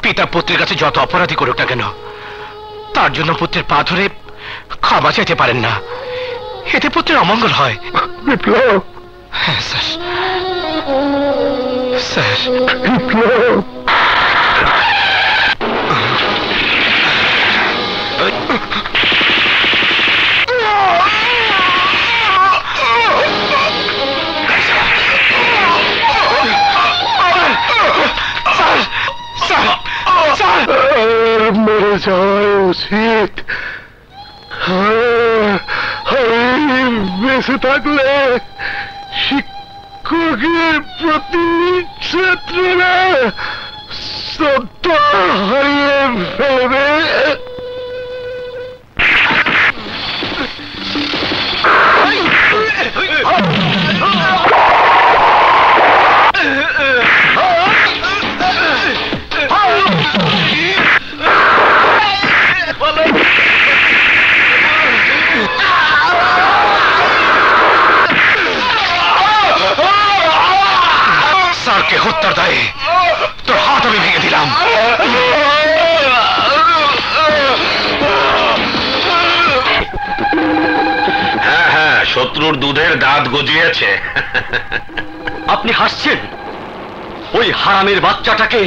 পিতা পুত্রের কাছে যত অপরাধী করুক না কেন, তার জন্য পুত্রের পা ধরে ক্ষমা চাইতে পারেন না। এতে পুত্রের অমঙ্গল হয়। বিপ্লব। হ্যাঁ স্যার। স্যার বিপ্লব। মরে যাওয়াই উচিত। আমি বেঁচে থাকলে শিক্ষকের প্রতি ছাত্ররা শ্রদ্ধা হারিয়ে ফেলবে। স্যারকে হত্যার দায়ে তোর হাত আমি ভেঙে দিলাম। হ্যাঁ হ্যাঁ, শত্রুর দুধের দাঁত গজিয়েছে। আপনি হাসছেন? ওই হারামের বাচ্চাটাকে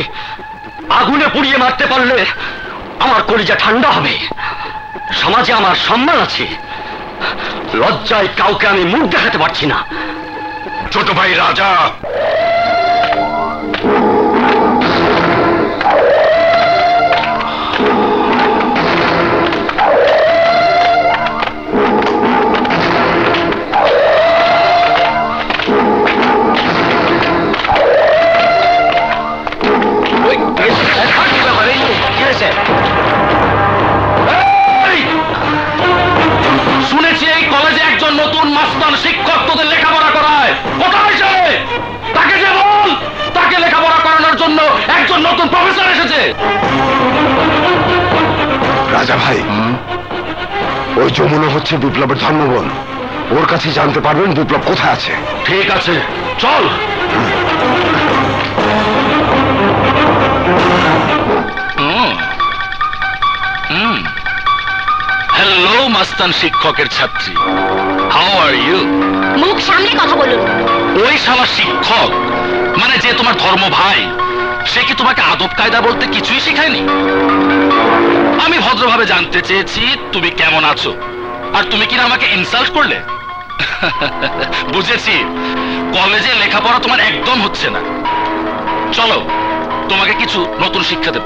আগুনে পুড়িয়ে মারতে পারলে আমার কলিজা ঠান্ডা হবে। সমাজে আমার সম্মান আছে, লজ্জায় কাউকে আমি মুখ দেখাতে পারছি না। ছোট ভাই রাজা, শুনেছি এই কলেজে একজন নতুন মাস্টার শিক্ষক তোদের লেখাপড়া করায়। কোথায় সে? তাকে যে বল, তাকে লেখাপড়া করানোর জন্য একজন নতুন প্রফেসর এসেছে। রাজা ভাই, ওই যমুনা হচ্ছে বিপ্লবের ধর্মবোন। ওর কাছে জানতে পারবেন বিপ্লব কোথায় আছে। ঠিক আছে, চল। হ্যালো মাস্তান শিক্ষকের ছাত্রী, হাউ আর ইউ? মুখ সামনে কথা বলুন। ওই শালা শিক্ষক মানে যে তোমার ধর্ম ভাই, সে কি তোমাকে আদব কায়দা বলতে কিছুই শেখায়নি? আমি ভদ্রভাবে জানতে চেয়েছি তুমি কেমন আছো, আর তুমি কিনা আমাকে ইনসাল্ট করলে। বুঝেছি, কলেজে লেখাপড়া তোমার একদম হচ্ছে না। চলো তোমাকে কিছু নতুন শিক্ষা দেব।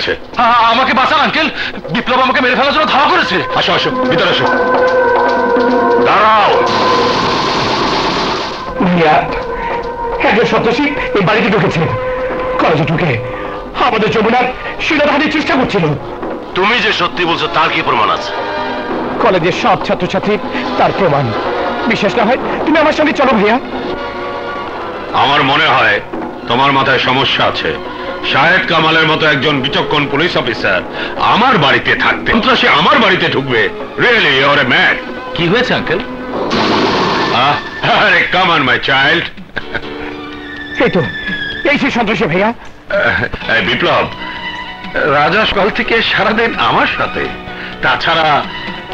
গেছে? আমাকে বাঁচান আঙ্কেল, বিপ্লব আমাকে মেরে ফেলার জন্য ধাওয়া করেছে। আসো আসো, ভিতরে আসো। দাঁড়াও। ভাইয়া, একজন সন্ত্রাসী এই বাড়িতে ঢুকেছে। কলেজে ঢুকে আমাদের যমুনার শিলাধানের চেষ্টা করছিল। তুমি যে সত্যি বলছো তার কি প্রমাণ আছে? কলেজের সব ছাত্রছাত্রী তার প্রমাণ। বিশ্বাস না হয় তুমি আমার সঙ্গে চলো ভাইয়া। আমার মনে হয় তোমার মাথায় সমস্যা আছে। শাহেদ কামালের মতো একজন বিচক্ষণ পুলিশ অফিসার আমার বাড়িতে থাকতে সন্ত্রাসী আমার বাড়িতে ঢুকবে? Really you are a mad. কি হয়েছে আঙ্কেল? আরে কাম অন মাই চাইল্ড। এই তো, এই সেই সন্ত্রাসী ভাইয়া। বিপ্লব, রাজা সকাল থেকে সারাদিন আমার সাথে। তাছাড়া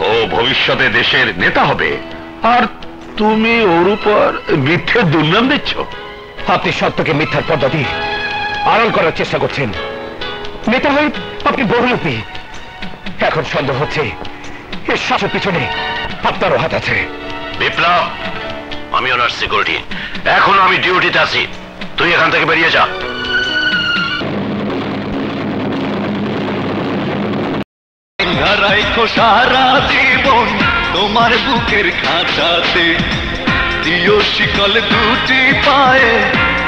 ও ভবিষ্যতে দেশের নেতা হবে, আর তুমি ওর উপর মিথ্যে দুর্নাম দিচ্ছ। আপনি সত্যকে মিথ্যার পদ্ধতি আড়াল করার চেষ্টা করছেন। নেতা হয়ে আপনি বহুরূপী। এখন সন্দেহ হচ্ছে এর সাথে পিছনে আপনারও হাত আছে। বিপ্লব, আমি ওনার সিকিউরিটি, এখনো আমি ডিউটিতে আছি। তুই এখান থেকে বেরিয়ে যা। রাখো সারা জীবন তোমার বুকের খাঁচাতে, দিও শিকল দুটি পায়ে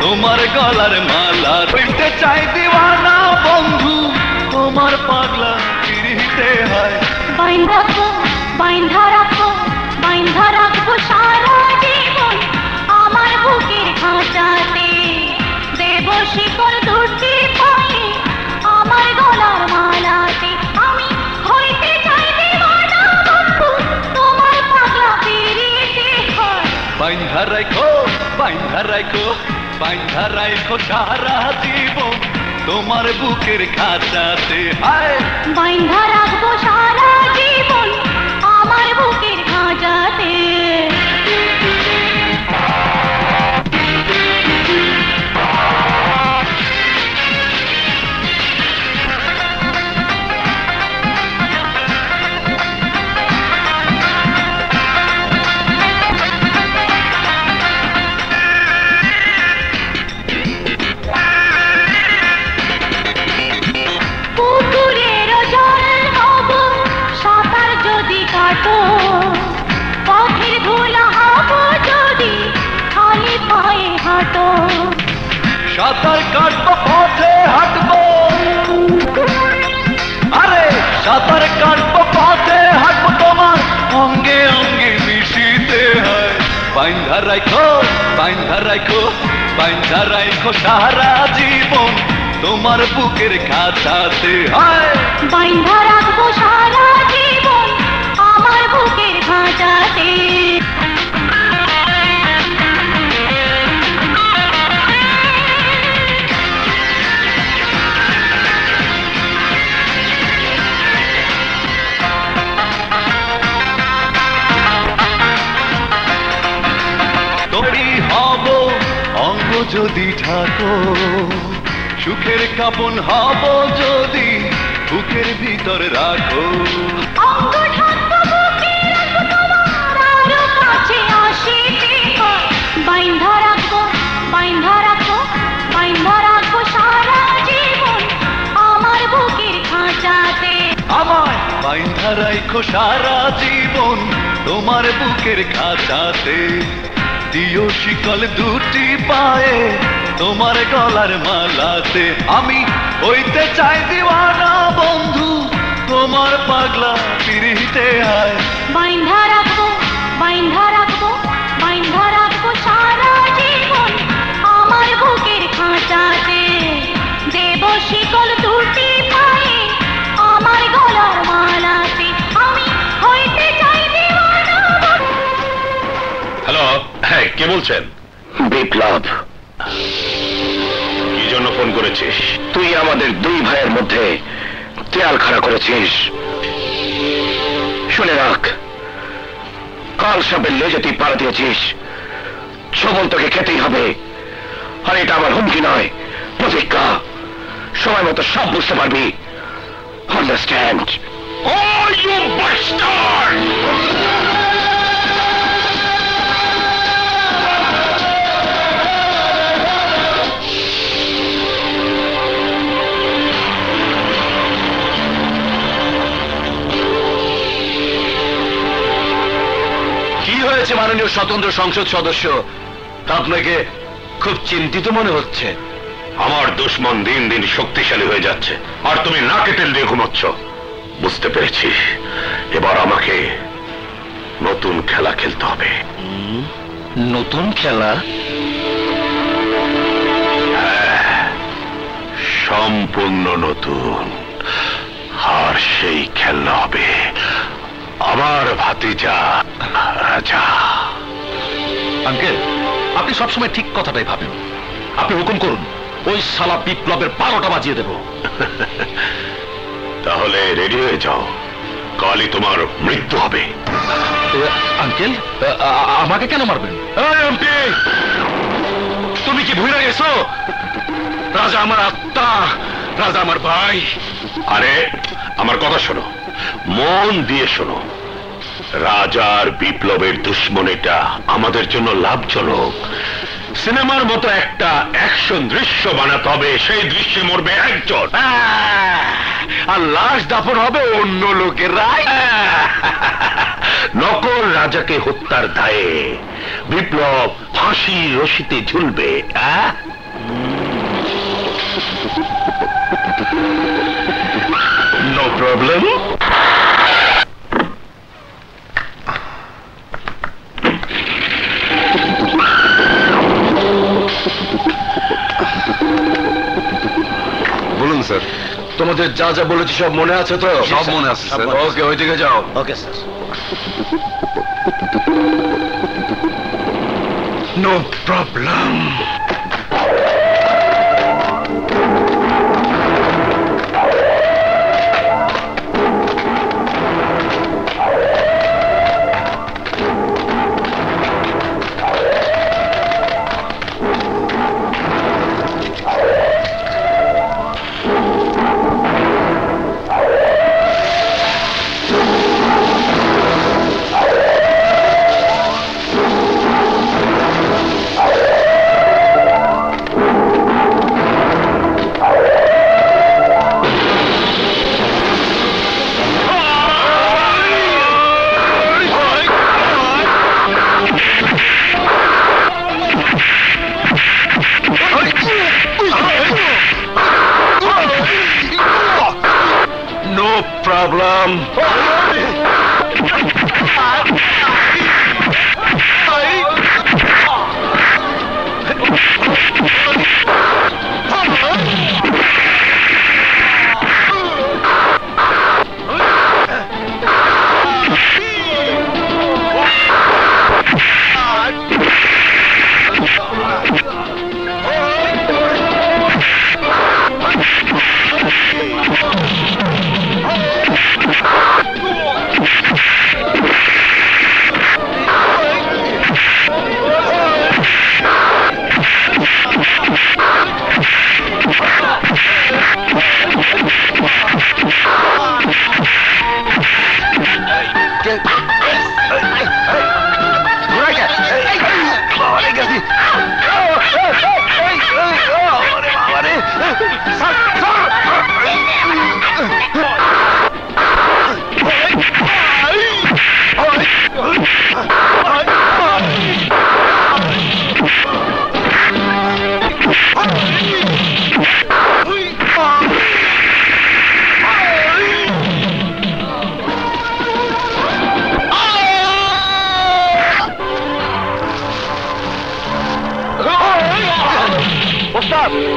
তোমার গলার মালা। পেতে চাই দিওয়ানা বন্ধু তোমার পাগলা ফিরিতে হয়। বাইন্ধা রাখবো, বাইন্ধা রাখবো, বাইন্ধা রাখবো সারা জীবন আমার বুকের খাঁচাতে। দেব শিকল দুটি পায়ে আমার গলার মালাতে। আমি হইতে চাই দিওয়ানা বন্ধু তোমার পাগলা ফিরিতে হয়। বাইন্ধা রাখো, বাইন্ধা রাখো, বাইন্ধা রাখো সারা জীবন তোমার বুকের খাঁচাতে। হায় বাইন্ধা রাখবো সারা জীবন আমার বুকের খাঁচাতে। পুকুরের জল হব সাঁতার যদি কাটো, পথের ধুলা হব যদি খালি পায়ে হাঁটো। সাঁতার কাটবো পথে হাঁটবো, আরে সাঁতার কাটবো পথে হাঁটবো তোমার অঙ্গে অঙ্গে মিশিতে হয়। বাইন্ধা রাখো, বাইন্ধা রাখো, বাইন্ধা রাখো সারা জীবন তোমার বুকের খাঁচাতে। হায় বাইন্ধা রাখবো সারা জীবন আমার বুকের খাঁচাতে। তৈরি হব অঙ্গ যদি থাকো, সুখের কাপন হব যদি বুকের ভিতর রাখো। অঙ্গ ঢাকবো বুকে রাখবো তোমার আরো কাছে আসিতে হয়। বাইন্ধা রাখবো, বাইন্ধা রাখবো, বাইন্ধা রাখবো সারা জীবন আমার বুকের খাঁচাতে। আমায় বাইন্ধা রাখো সারা জীবন তোমার বুকের খাঁচাতে, দিও শিকল দুটি পায়ে তোমার গলার মালাতে। আমি হইতে চাই দিওয়ানা বন্ধু তোমার পাগলা ফিরিতে হয়। বাইন্ধা রাখবো, বাইন্ধা রাখবো, বাইন্ধা রাখবো সারা জীবন আমার বুকের খাঁচাতে। দেব শিকল দুটি পায়ে আমার গলার মালাতে। আমি হইতে চাই দিওয়ানা বন্ধু। হ্যালো, হ্যাঁ কে বলছেন? বিপ্লব, কি জন্য ফোন করেছিস? তুই আমাদের দুই ভাইয়ের মধ্যে দেয়াল খাড়া করেছিস। শুনে রাখ, কাল সাপের লেজে তুই পাড়া দিয়েছিস। ছবল তোকে খেতেই হবে। আর এটা আমার হুমকি নয়, প্রতিজ্ঞা। সময় মতো সব বুঝতে পারবি। আন্ডারস্ট্যান্ড? Oh, you bastard! হয়েছে মাননীয় স্বতন্ত্র সংসদ সদস্য? আপনাকে খুব চিন্তিত মনে হচ্ছে। আমার দুশ্মন দিন দিন শক্তিশালী হয়ে যাচ্ছে, আর তুমি নাকে তেল দিয়ে ঘুমাচ্ছ। বুঝতে পেরেছি, এবার আমাকে নতুন খেলা খেলতে হবে। নতুন খেলা? সম্পূর্ণ নতুন। আর সেই খেলা হবে আমার ভাতিজা রাজা। আঙ্কেল, আপনি সবসময় ঠিক কথাটাই ভাবেন। আপনি হুকুম করুন, ওই শালা বিপ্লবের 12টা বাজিয়ে দেব। তাহলে রেডি হয়ে যাও, কালই তোমার মৃত্যু হবে। আঙ্কেল, আমাকে কেন মারবেন? এমপি, তুমি কি ভুলে গেছো? রাজা আমার আত্মা, রাজা আমার ভাই। আরে আমার কথা শোনো, মন দিয়ে শোনো। রাজার বিপ্লবের দুশ্মনীটা আমাদের জন্য লাভজনক। সিনেমার মতো একটা অ্যাকশন দৃশ্য বানাতে হবে, সেই দৃশ্যে মরবে একজন, আর লাশ দাফন হবে অন্য লোকেরাই। নকল রাজাকে হত্যার দায়ে বিপ্লব ফাঁসির রশিতে ঝুলবে। No problem. বলুন স্যার, তোমাদের যা যা বলেছি সব মনে আছে তো? সব মনে আছে স্যার। ওকে, ওইদিকে যাও। Okay sir. No problem.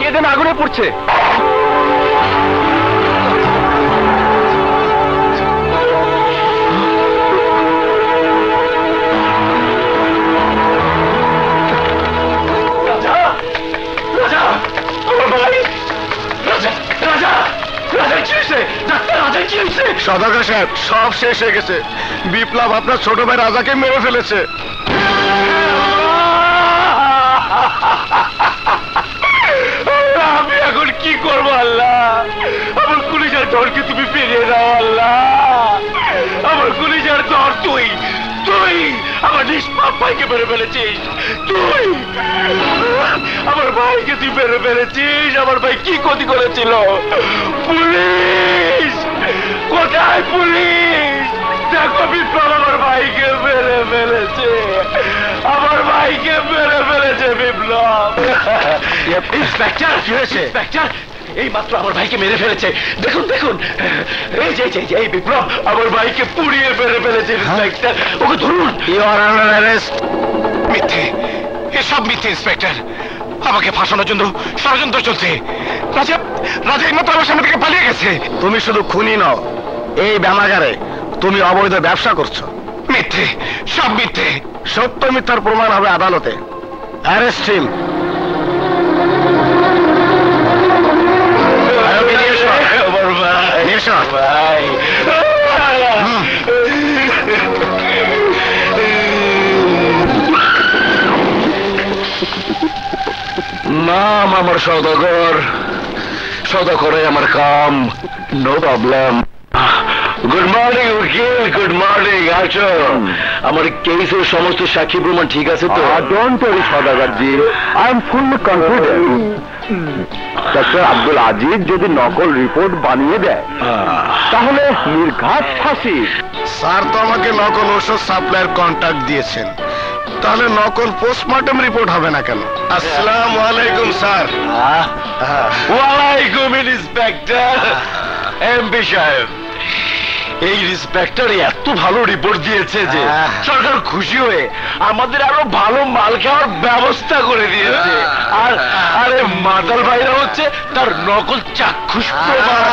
এদিন আগুনে পড়ছে। সদাগর সাহেব, সব শেষ হয়ে গেছে। বিপ্লব আপনার ছোট ভাই রাজাকে মেরে ফেলেছে। আমি এখন কি করবো আল্লাহ? আমার কুলিজার দরকে তুমি ফিরিয়ে দাও আল্লাহ। আমার কুলিজার দর তুই, তুই আমার নিষ্পাপ ভাইকে মেরে ফেলেছিস। তুই আমার ভাইকে তুই মেরে ফেলেছিস। আমার ভাই কি ক্ষতি করেছিল? পুলিশ কোথায়? পুলিশ দেখো বিপ্লব আমার ভাইকে মেরে ফেলেছে, আমার ভাইকে মেরে ফেলেছে বিপ্লব। ইন্সপেক্টর কি হয়েছে? ইন্সপেক্টর এই মাত্র আমার ভাইকে মেরে ফেলেছে, দেখুন দেখুন, এই যে এই বিপ্লব আমার ভাইকে পুড়িয়ে মেরে ফেলেছে। ইন্সপেক্টর ওকে ধরুন। You are under arrest. মিথ্যে, এসব মিথ্যে ইন্সপেক্টর। আমাকে ফাঁসানোর জন্য ষড়যন্ত্র চলছে। রাজা এইমাত্র আমার সামনে থেকে পালিয়ে গেছে। তুমি শুধু খুনি নও, এই ব্যানাগারে তুমি অবৈধ ব্যবসা করছো। মিথ্যে, সব মিথ্যে। সত্য মিথ্যার প্রমাণ হবে আদালতে। Arrest him. নাম আমার সওদাগর, সওদাগরে আমার কাম, নো প্রবলেম। গুড মর্নিং উকিল, গুড মর্নিং। আছো? আমার কেসের সমস্ত সাক্ষী প্রমাণ ঠিক আছে তো? ডোন্ট ওয়ারি সওদাগরজি, I am full confident. Doctor Abdul Aziz যদি নকল রিপোর্ট বানিয়ে দেয় তাহলে নির্ঘাত ফাঁসি। স্যার তো আমাকে নকল ওষুধ সাপ্লাইয়ের কন্ট্যাক্ট দিয়েছেন, তাহলে নকল পোস্টমর্টম রিপোর্ট হবে না কেন? আসসালামু আলাইকুম স্যার। ওয়ালাইকুম ইন্সপেক্টর। এমপি সাহেব, এই ইন্সপেক্টর এত ভালো রিপোর্ট দিয়েছে যে সরকার খুশি হয়ে আমাদের আরো ভালো মাল খাওয়ার ব্যবস্থা করে দিয়েছে। আর আরে মাতাল ভাইরা হচ্ছে তার নকল চাক্ষুষ প্রমাণ।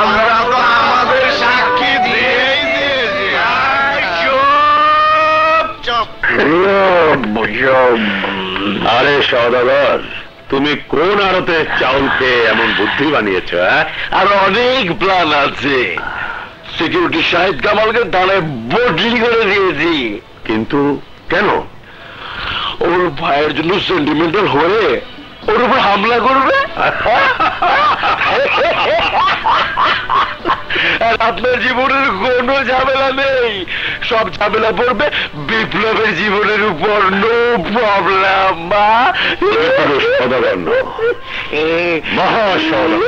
আমরা তো আমাদের সাক্ষী দিয়েই দিয়েছি। আরে সওদাগর, তুমি কোন আড়তে চাউল খেয়ে এমন বুদ্ধি বানিয়েছ? আর অনেক প্ল্যান আছে। সিকিউরিটি শাহিদ কামালকে দাঁড়ে বদলি করে দিয়েছি। কিন্তু কেন? ওর ভাইয়ের জন্য সেন্টিমেন্টাল হয়ে ওর উপর হামলা করবে। আর আপনার জীবনের কোনো ঝামেলা নেই, সব ঝামেলা পড়বে বিপ্লবের জীবনের উপর। No problem. সদাগর মহাসদাগর।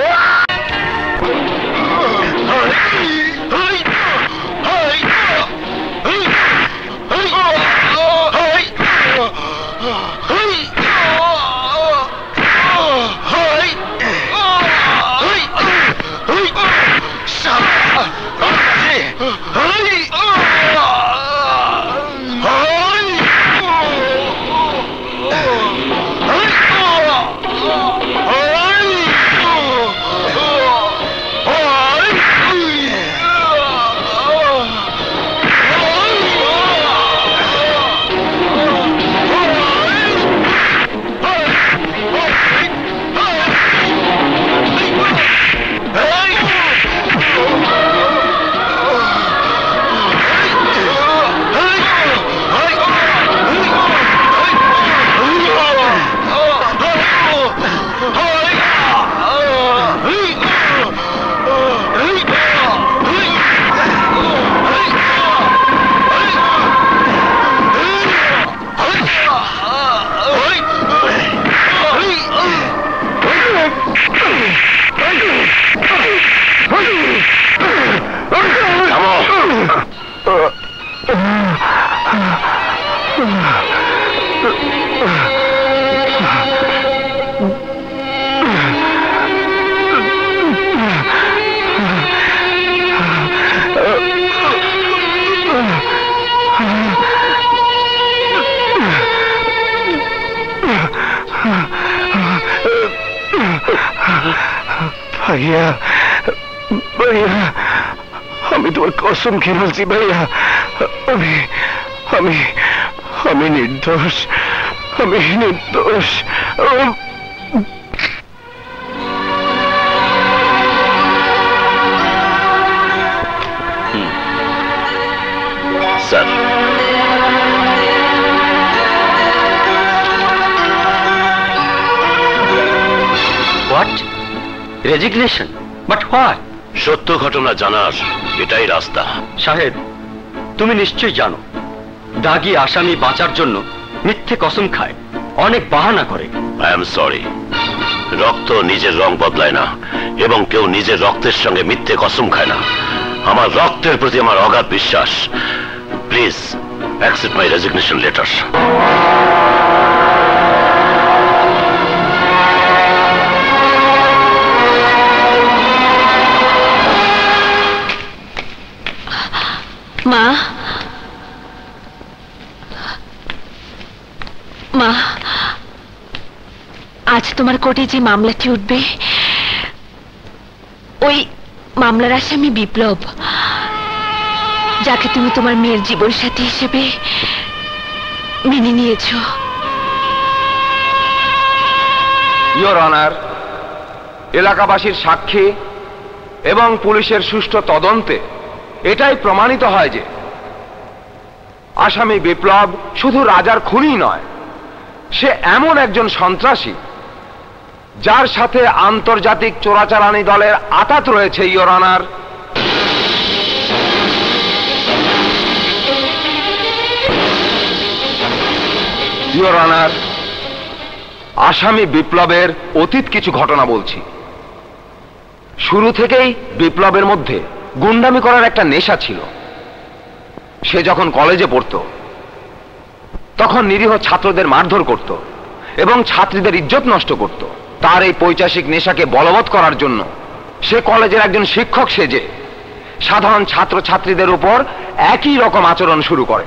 ভাইয়া, ভাইয়া, আমি তোমার কসম খেয়ে বলছি ভাইয়া, আমি আমি আমি নির্দোষ, আমি নির্দোষ। Sir, what? Resignation? But what? সত্য ঘটনা জানার এটাই রাস্তা। সাহেব, তুমি নিশ্চয়ই জানো দাগী আসামি বাঁচার জন্য মিথ্যে কসম খায়, অনেক বাহানা করে। আই এম সরি, রক্ত নিজের রং বদলায় না এবং কেউ নিজের রক্তের সঙ্গে মিথ্যে কসম খায় না। আমার রক্তে সত্যের প্রতি আমার অগাধ বিশ্বাস। Please accept my resignation letter. মা, মা, আজ তোমার কোর্টে যে মামলাটি উঠবে, ওই মামলার আসামি বিপ্লব, যাকে তুমি তোমার মেয়ের জীবন সাথী হিসেবে মেনে নিয়েছ। ইওর অনার, এলাকাবাসীর সাক্ষী এবং পুলিশের সুষ্ঠু তদন্তে এটাই প্রমাণিত হয় যে আসামি বিপ্লব শুধু রাজার খুনি নয়, সে এমন একজন সন্ত্রাসী যার সাথে আন্তর্জাতিক চোরাচালানি দলের আঁতাত রয়েছে। ইওর অনার, ইওর অনার, আসামি বিপ্লবের অতীত কিছু ঘটনা বলছি। শুরু থেকেই বিপ্লবের মধ্যে গুন্ডামি করার একটা নেশা ছিল। সে যখন কলেজে পড়তো তখন নিরীহ ছাত্রদের মারধর করত এবং ছাত্রীদের ইজ্জত নষ্ট করত। তার এই পৈশাচিক নেশাকে বলবৎ করার জন্য সে কলেজের একজন শিক্ষক সেজে সাধারণ ছাত্রছাত্রীদের উপর একই রকম আচরণ শুরু করে।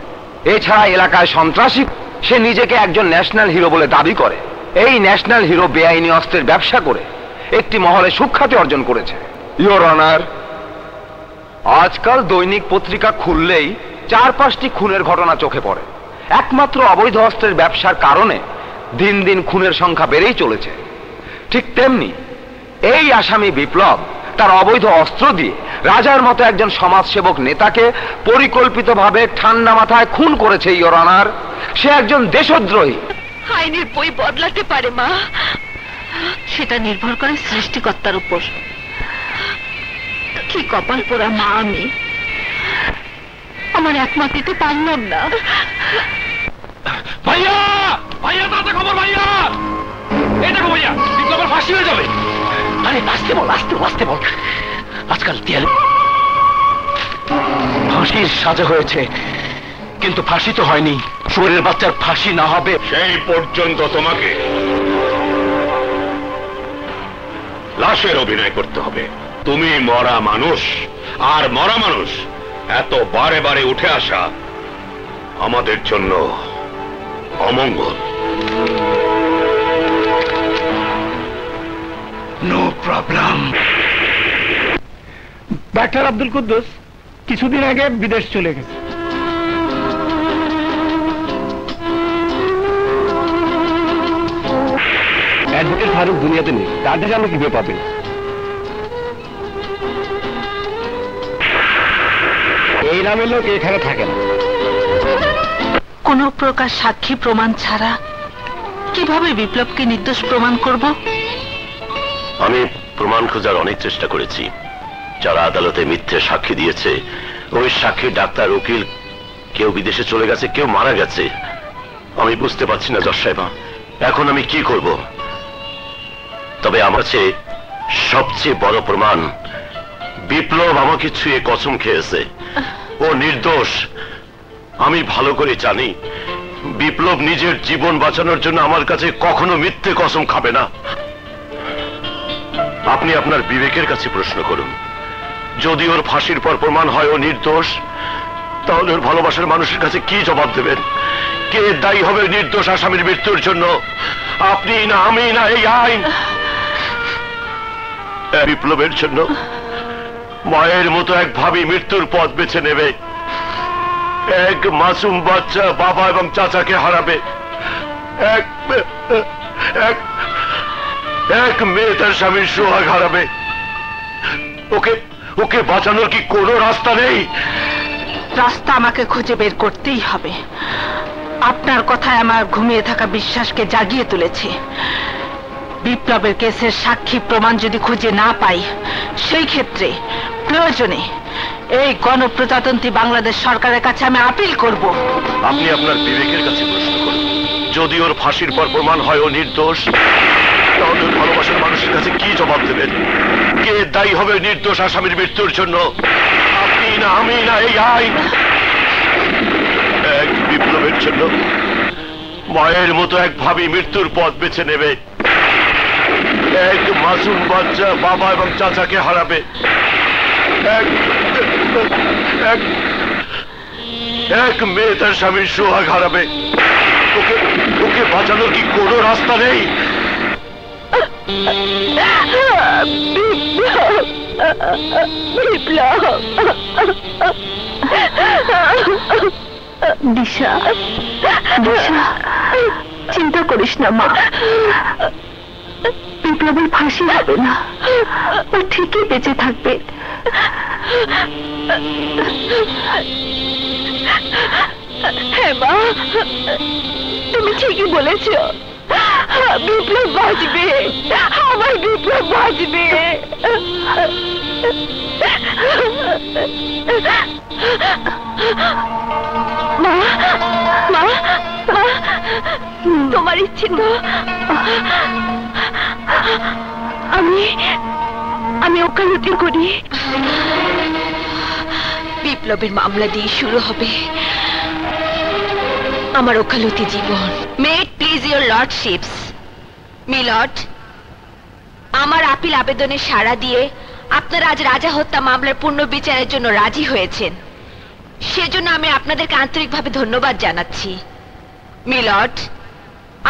এছাড়া এলাকায় সন্ত্রাসী সে নিজেকে একজন ন্যাশনাল হিরো বলে দাবি করে। এই ন্যাশনাল হিরো বেআইনি অস্ত্রের ব্যবসা করে একটি মহলে সুখ্যাতি অর্জন করেছে। ইওর অনার, আজকাল দৈনিক পত্রিকা খুললেই 4-5টি খুনের ঘটনা চোখে পড়ে। একমাত্র অবৈধ অস্ত্রের ব্যবসার কারণে দিন দিন খুনের সংখ্যা বেড়েই চলেছে। ঠিক তেমনি এই আসামি বিপ্লব তার অবৈধ অস্ত্র দিয়ে রাজার মতো একজন সমাজসেবক নেতাকে পরিকল্পিতভাবে ঠান্ডা মাথায় খুন করেছে। ইওর অনার, সে একজন দেশদ্রোহী। আইনের বই বদলাতে পারে মা, সেটা নির্ভর করে সৃষ্টিকর্তার উপর। কি কপাল পোড়া মা আমি, আমার একমত দিতে পারলাম না। ভাইয়া, ভাইয়া তাতে খবর, ভাইয়া এই দেখো ভাইয়া, বিপ্লবের ফাঁসি হয়ে যাবে। আরে আসতে বল, আসতে বল। আজকাল দেয়ালে ফাঁসির সাজা হয়েছে, কিন্তু ফাঁসি তো হয়নি। চোরের বাচ্চার ফাঁসি না হবে সেই পর্যন্ত তোমাকে লাশের অভিনয় করতে হবে। তুমি মরা মানুষ, আর মরা মানুষ এত বারে বারে উঠে আসা আমাদের জন্য অমঙ্গল। No problem. Doctor Abdul Quddus কিছুদিন আগে বিদেশ চলে গেছে। অ্যাডভোকেট ফারুক দুনিয়াতে নেই, তার থেকে আমরা কিভাবে পাবেন? এই নামের লোক এখানে থাকে না। কোনো প্রকার সাক্ষী প্রমাণ ছাড়া কিভাবে বিপ্লবকে নির্দোষ প্রমাণ করব? আমি প্রমাণ খোঁজার অনেক চেষ্টা করেছি। যারা আদালতে মিথ্যে সাক্ষী দিয়েছে, ওই সাক্ষী ডাক্তার, উকিল, কেউ বিদেশে চলে গেছে, কেউ মারা গেছে। আমি বুঝতে পারছি না জজ সাহেবা, এখন আমি কি করব? তবে আমার কাছে সবচেয়ে বড় প্রমাণ, বিপ্লব আমাকে ছুঁয়ে কসম খেয়েছে ও নির্দোষ। আমি ভালো করে জানি বিপ্লব নিজের জীবন বাঁচানোর জন্য আমার কাছে কখনো মিথ্যে কসম খাবে না। আপনি আপনার বিবেকের কাছে প্রশ্ন করুন, যদি ওর ফাঁসির পর প্রমাণ হয় ও নির্দোষ, তাহলে ওর ভালোবাসার মানুষের কাছে কি জবাব দেবেন? কে দায়ী হবে নির্দোষ আসামির মৃত্যুর জন্য? আপনি না আমি না এই আইন? বিপ্লবের জন্য মায়ের মতো এক ভাবি মৃত্যুর পথ বেছে নেবে, এক মাসুম বাচ্চা বাবা এবং চাচাকে হারাবে, এক মেয়ে তার স্বামীর সোহাগ হারাবে। ওকে বাঁচানোর কি কোনো রাস্তা নেই? রাস্তা আমাকে খুঁজে বের করতেই হবে। আপনার কথায় আমার ঘুমিয়ে থাকা বিশ্বাসকে জাগিয়ে তুলেছে। বিপ্লবের কেসের সাক্ষী প্রমাণ যদি খুঁজে না পাই, সেই ক্ষেত্রে প্রয়োজনে এই গণপ্রজাতন্ত্রী বাংলাদেশ সরকারের কাছে আমি আপিল করব। আপনি আপনার বিবেকের কাছে প্রশ্ন করুন, যদি ওর ফাঁসির পর প্রমাণ হয় ও নির্দোষ, তাহলে ভালোবাসার মানুষের কাছে কি জবাব দেবেন? কে দায়ী হবে নির্দোষ আসামির মৃত্যুর জন্য? আপনি আমি না এই আইন এক বিপ্লবের জন্য মায়ের মতো এক ভাবি মৃত্যুর পথ বেছে নেবে, এক মাসুম বাচ্চা বাবা এবং চাচাকে হারাবে, এক মেয়ে তার স্বামীর সোহাগ হারাবে। ওকে বাঁচানোর কি কোনো রাস্তা নেই? দিশা, চিন্তা করিস না মা, বিপ্লবের ফাঁসি হবে না, ও ঠিকই বেঁচে থাকবে। হ্যাঁ মা, তুমি ঠিকই বলেছ, বিপ্লব বাঁচবে, আমার বিপ্লব বাঁচবে। মা মা মা, তোমার ইচ্ছে তো আমি ওকালতি করি। বিপ্লবের মামলা দিয়ে শুরু হবে আমার ওকালতি জীবন। May it please your lordships, my lord, আমার আপিল আবেদনে সাড়া দিয়ে আপনারা আজ রাজা হত্যা মামলার পূর্ণ বিচারের জন্য রাজি হয়েছেন, সেজন্য আমি আপনাদেরকে আন্তরিকভাবে ধন্যবাদ জানাচ্ছি। মিলর্ড,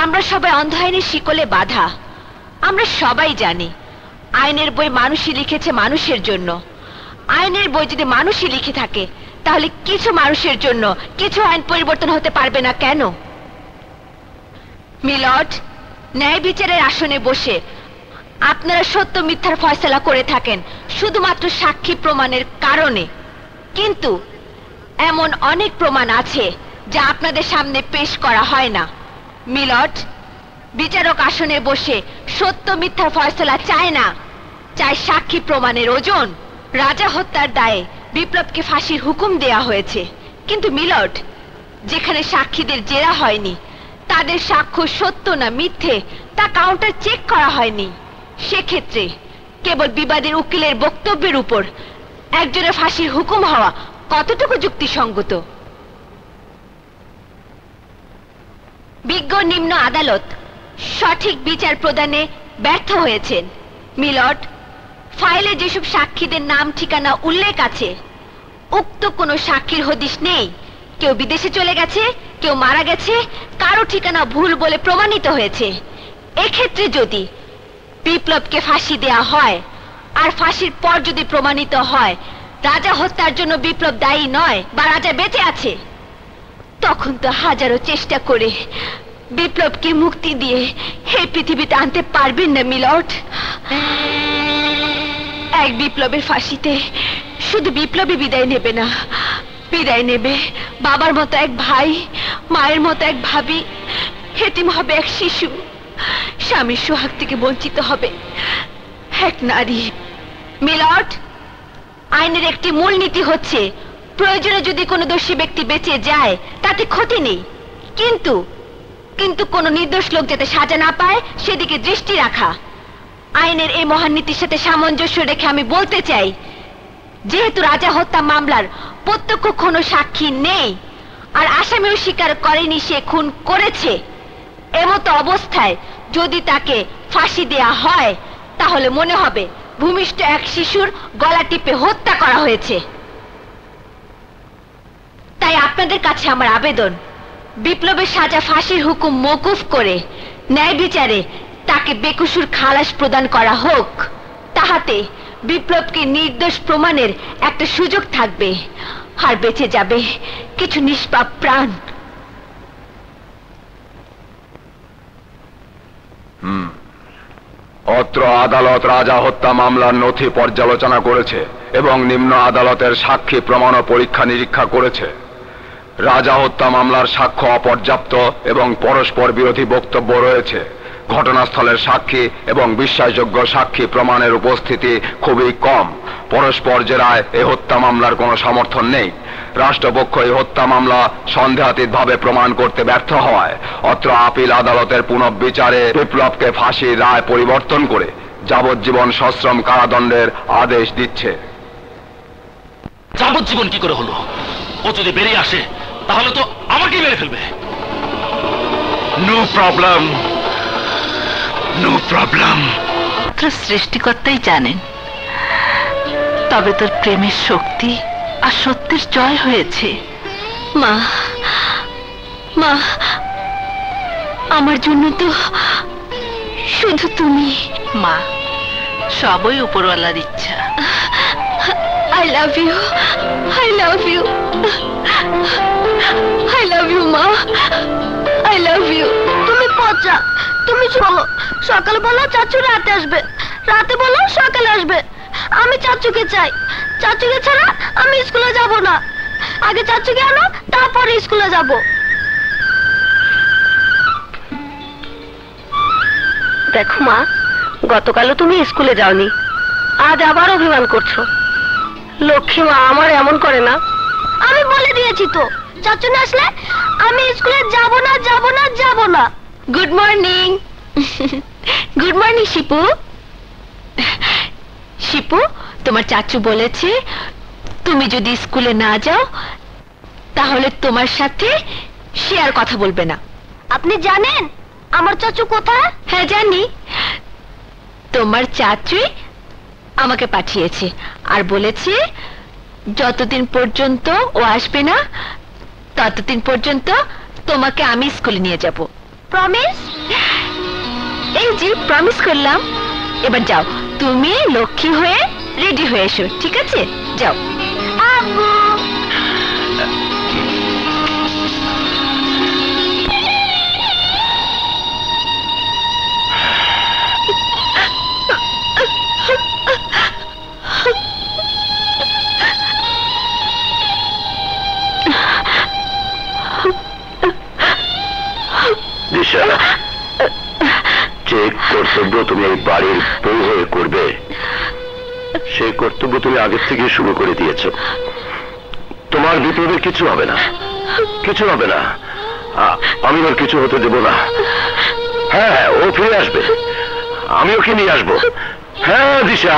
আমরা সবাই অন্ধ আইনের শিকলে বাঁধা। আমরা সবাই জানি আইনের বই মানুষই লিখেছে মানুষের জন্য। আইনের বই যদি মানুষই লিখে থাকে, তাহলে কিছু মানুষের জন্য কিছু আইন পরিবর্তন হতে পারবে না কেন? মিলর্ড, ন্যায় বিচারের আসনে বসে আপনারা সত্য মিথ্যার ফয়সালা করে থাকেন শুধুমাত্র সাক্ষী প্রমাণের কারণে, কিন্তু এমন অনেক প্রমাণ আছে যা আপনাদের সামনে পেশ করা হয় না। মিলর্ড, বিচারক আসনে বসে সত্য মিথ্যার ফয়সালা চায় না, চায় সাক্ষী প্রমাণের ওজন। রাজা হত্যার দায়ে বিপ্লবকে ফাঁসির হুকুম দেয়া হয়েছে, কিন্তু মিলর্ড, যেখানে সাক্ষীদের জেরা হয়নি, তাদের সাক্ষ্য সত্য না মিথ্যে তা কাউন্টার চেক করা হয়নি, সেক্ষেত্রে কেবল বিবাদের উকিলের বক্তব্যের উপর একজনের ফাঁসির হুকুম হওয়া কতটুকু যুক্তিসঙ্গত? বিজ্ঞ নিম্ন আদালত সঠিক বিচার প্রদানে ব্যর্থ হয়েছেন। মিলর্ড, ফাইলে যেসব সাক্ষীদের নাম ঠিকানা উল্লেখ আছে, উক্ত কোনো সাক্ষীর হদিশ নেই। কেউ বিদেশে চলে গেছে, কেউ মারা গেছে, কারো ঠিকানা ভুল বলে প্রমাণিত হয়েছে। এক্ষেত্রে যদি বিপ্লবকে ফাঁসি দেয়া হয় আর ফাঁসির পর যদি প্রমাণিত হয় রাজা হত্যার জন্য বিপ্লব দায়ী নয় বা রাজা বেঁচে আছে, তখন তো হাজারো চেষ্টা করে বিপ্লবকে মুক্তি দিয়ে এই পৃথিবীতে আনতে পারবেন না মিলর্ড। এক বিপ্লবের ফাঁসিতে শুধু বিপ্লবী বিদায় নেবে না, বিদায় নেবে বাবার মতো এক ভাই, মায়ের মতো এক ভাবি, এতিম হবে এক শিশু, স্বামীর সোহাগ থেকে বঞ্চিত হবে এক নারী। মিলর্ড, আইনের একটি মূল নীতি হচ্ছে প্রয়োজনে যদি কোনো দোষী ব্যক্তি বেঁচে যায় তাতে ক্ষতি নেই, কিন্তু কিন্তু কোনো নির্দোষ লোক যাতে সাজা না পায় সেদিকে দৃষ্টি রাখা। আইনের এই মহান নীতির সাথে সামঞ্জস্য রেখে আমি বলতে চাই, যেহেতু রাজা হত্যা মামলার প্রত্যক্ষ কোনো সাক্ষী নেই আর আসামিও স্বীকার করেনি সে খুন করেছে, এমতো অবস্থায় যদি তাকে ফাঁসি দেয়া হয় তাহলে মনে হবে ভূমিষ্ঠ এক শিশুর গলা টিপে হত্যা করা হয়েছে। তাই আপনাদের কাছে আমার আবেদন, বিপ্লবের সাজা ফাঁসির হুকুম মওকুফ করে ন্যায় বিচারে তাকে বেকসুর খালাস প্রদান করা হোক, তাহাতে বিপ্লবকে নির্দোষ প্রমাণের একটা সুযোগ থাকবে আর বেঁচে যাবে কিছু নিষ্পাপ প্রাণ। অত্র আদালত রাজা হত্যা মামলার নথি পর্যালোচনা করেছে এবং নিম্ন আদালতের সাক্ষী প্রমাণ ও পরীক্ষা নিরীক্ষা করেছে। রাজা হত্যা মামলার সাক্ষ্য অপর্যাপ্ত এবং পরস্পর বিরোধী বক্তব্য রয়েছে। ঘটনাস্থলের সাক্ষী এবং বিশ্বাসযোগ্য সাক্ষী প্রমাণের উপস্থিতি খুবই কম। পরস্পর জেরায় এই হত্যা মামলার কোনো সমর্থন নেই। রাষ্ট্রপক্ষ এই হত্যা মামলা সন্দেহাতীতভাবে প্রমাণ করতে ব্যর্থ হওয়ায় অত্র আপিল আদালতের পুনঃবিচারে বিপ্লবকে ফাঁসির রায় পরিবর্তন করে যাবজ্জীবন সশ্রম কারাদণ্ডের আদেশ দিচ্ছে। যাবজ্জীবন কি করে হলো? ও যদি বেরিয়ে আসে তাহলে তো আমাকেই মেরে ফেলবে। No problem, no problem. সৃষ্টিকর্তাই জানেন, তবে তোর প্রেমের শক্তি আর সত্যের জয় হয়েছে। মা, মা, আমার জন্য তো শুধু তুমি। মা, সবই উপরওয়ালার ইচ্ছা। I love you, I love you, I love you, মা, I love you. তুমি পচা, তুমি চলো। সকালে বলো চাচু রাতে আসবে, রাতে বলো সকালে আসবে। আমি চাচুকে চাই, চাচুকে ছাড়া আমি স্কুলে যাব না। আগে চাচুকে আনো, তারপরে স্কুলে যাব। দেখো মা, গতকালও তুমি স্কুলে যাওনি, আজ আবার অভিমান করছো। লক্ষ্মী মা আমার এমন করে না। আমি বলে দিয়েছি তো, চাচু না আসলে আমি স্কুলে যাব না, যাব না, যাব না। Good morning. Good morning Shipu. Shipu, তোমার চাচু বলেছে তুমি যদি স্কুলে না যাও তাহলে তোমার সাথে সে আর কথা বলবে না। আপনি জানেন আমার চাচু কোথায়? হ্যাঁ জানি। তোমার চাচুই আমাকে পাঠিয়েছে আর বলেছে যতদিন পর্যন্ত ও আসবে না ততদিন পর্যন্ত তোমাকে আমি স্কুলে নিয়ে যাব। প্রমিস? এই যে প্রমিস করলাম। এবার যাও, তুমি লক্ষ্মী হয়ে রেডি হয়ে এসো, ঠিক আছে? যাও। আব্বু দিশা, যে কর্তব্য তুমি এই বাড়ির বউ হয়ে করবে সেই কর্তব্য তুমি আগের থেকে শুরু করে দিয়েছ। তোমার বিপদে কিছু হবে না, কিছু হবে না। আমি ওর কিছু হতে দেব না। হ্যাঁ, ও ফিরে আসবে, আমি ওকে নিয়ে আসবো। হ্যাঁ দিশা,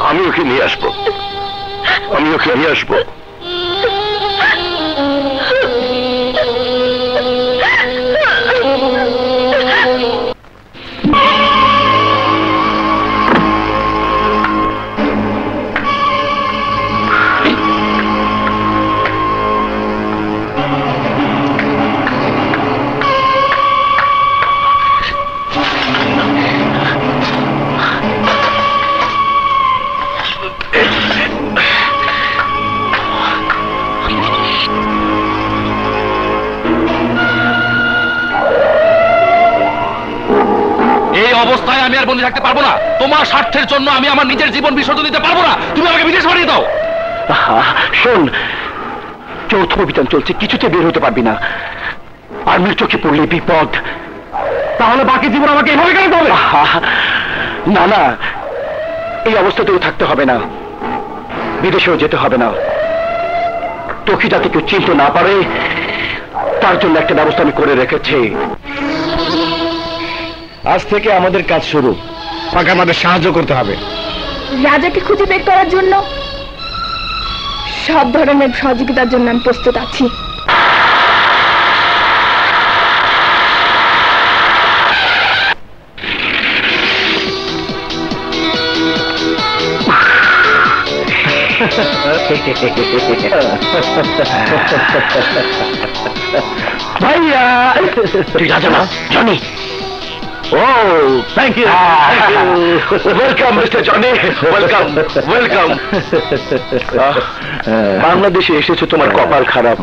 আমি ওকে নিয়ে আসবো, আমি ওকে নিয়ে আসবো। অবস্থায় আমি আর বন্দী থাকতে পারবো না। তোমার স্বার্থের জন্য আমি আমার নিজের জীবন বিসর্জন দিতে পারবো না। তুমি আমাকে বিদেশ পাঠিয়ে দাও। শোন, চৌথ অভিযান চলছে, কিছুতে বের হতে পারবি না। আর্মির চোখে পড়লে বিপদ। তাহলে বাকি জীবন আমাকে এভাবে কেন হবে? না না, এই অবস্থাতেও থাকতে হবে না, বিদেশেও যেতে হবে না। তোকে যাতে কেউ চিনতে না পারে তার জন্য একটা ব্যবস্থা আমি করে রেখেছি। আজ থেকে আমাদের কাজ শুরু। তাকে আমাদের সাহায্য করতে হবে। রাজাকে খুঁজে বের করার জন্য সব ধরনের সহযোগিতার জন্য আমি প্রস্তুত আছি। ভাইয়া, তুই রাজা না Johnny? Oh, thank you. Welcome, Mr. Johnny. Welcome, welcome. বাংলাদেশে এসেছো, তোমার কপাল খারাপ।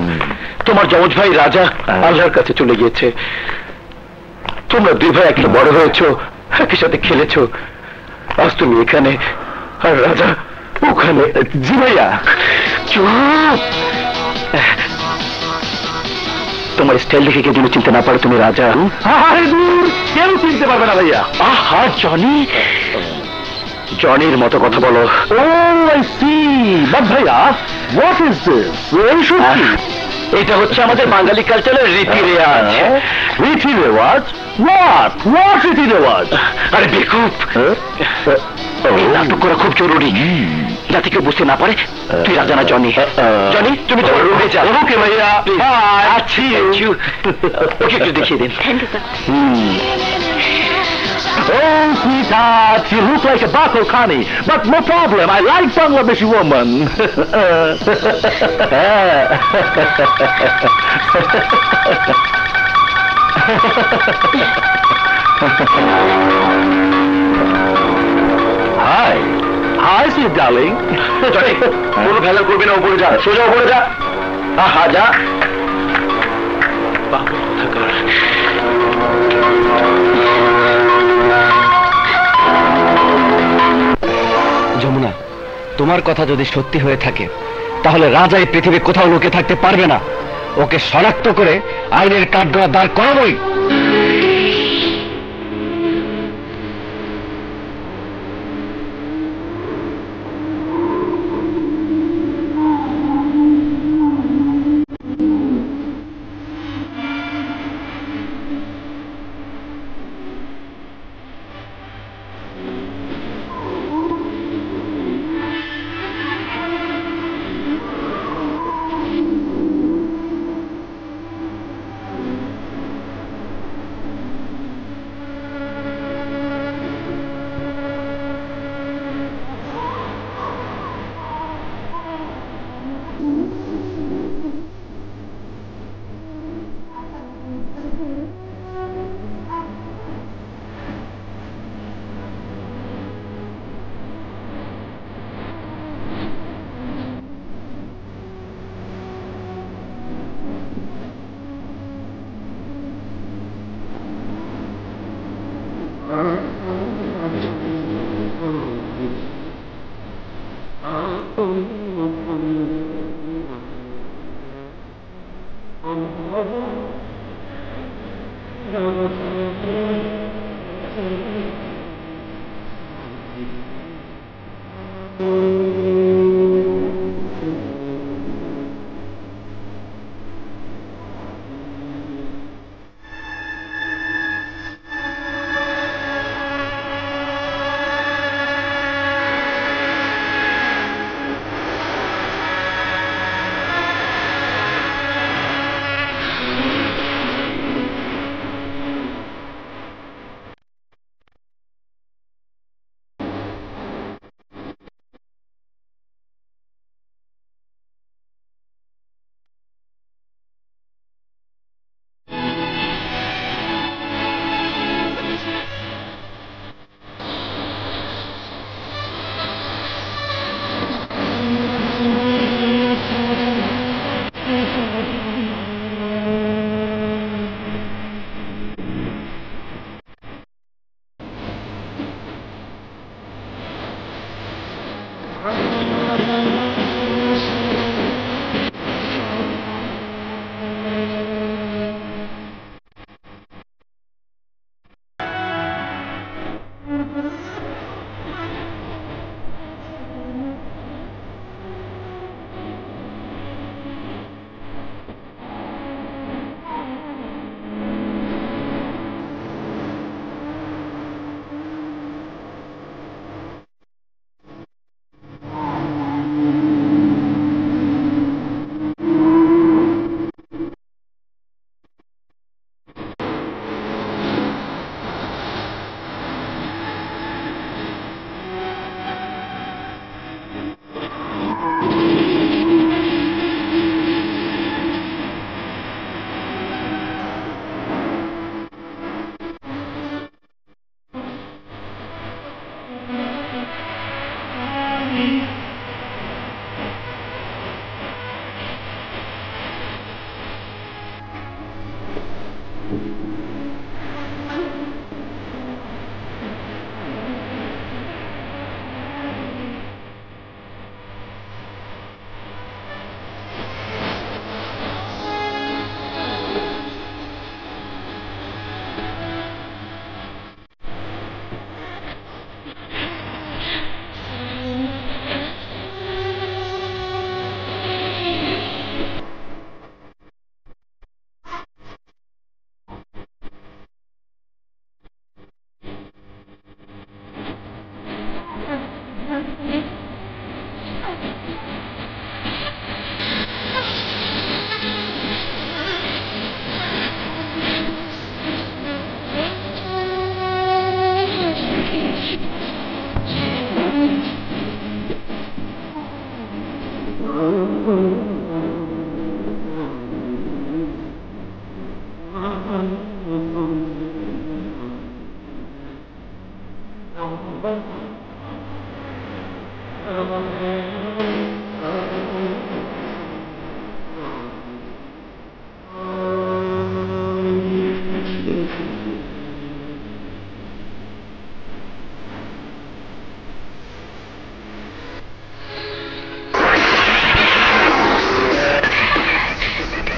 তোমার যমজ ভাই রাজা আল্লাহর কাছে চলে গিয়েছে। তোমরা দুই ভাই একটা বড় হয়েছো, একই সাথে খেলেছো। আজ তুমি এখানে আর রাজা ওখানে। জি ভাইয়া। চুপ। তোমার স্টাইল দেখে কেউ যদি চিনতে না পারে তুমি রাজা। আরে দূর, কেউ চিনতে পারবে না ভাইয়া। আহা জনি, জনির মতো কথা বলো। ও আই সি, বাট ভাইয়া হোয়াট ইজ দিস? এটা হচ্ছে আমাদের বাঙালি কালচারের রীতি রেওয়াজ। রীতি রেওয়াজ? হোয়াট হোয়াট রীতি রেওয়াজ? আরে বেকুব, এই নাটক করা খুব জরুরি। যাতে কেউ বুঝতে না পারে তুই রাজা না জনি। জনি তুমি তোমার রুমে যাও। ওকে ভাইয়া, আছি। ওকে একটু দেখিয়ে দিন। Oh, sweetheart, you look like a Bako Khani, but no problem, I like Bangladeshi woman. Hi. Hi, sweet darling. Johnny কোনো ভেজাল করবি না, উপরে যা, সোজা উপরে যা। হা যা। যমুনা, তোমার কথা যদি সত্যি হয়ে থাকে তাহলে রাজা এই পৃথিবী কোথাও লুকিয়ে থাকতে পারবে না। ওকে শনাক্ত করে আইনের কাঠগড়া দাঁড় করাবই।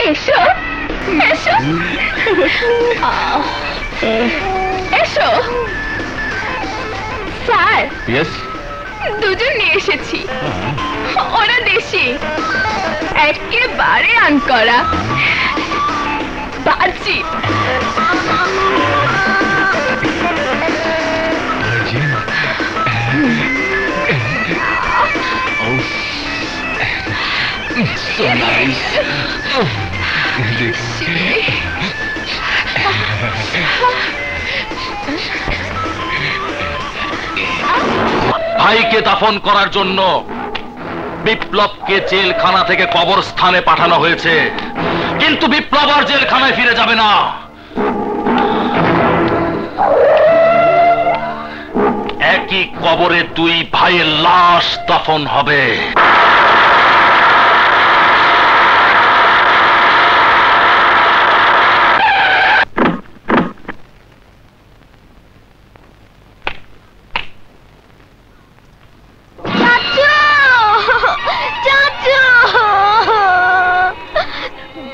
এসো এসো এসো স্যার ইয়েস দুজন নিয়ে এসেছি ওরা দেশি একেবারে আনকরা বাজি So nice. ভাইকে দাফন করার জন্য বিপ্লবকে জেলখানা থেকে কবরস্থানে পাঠানো হয়েছে, কিন্তু বিপ্লব আর জেলখানায় ফিরে যাবে না। একই কবরে দুই ভাইয়ের লাশ দাফন হবে।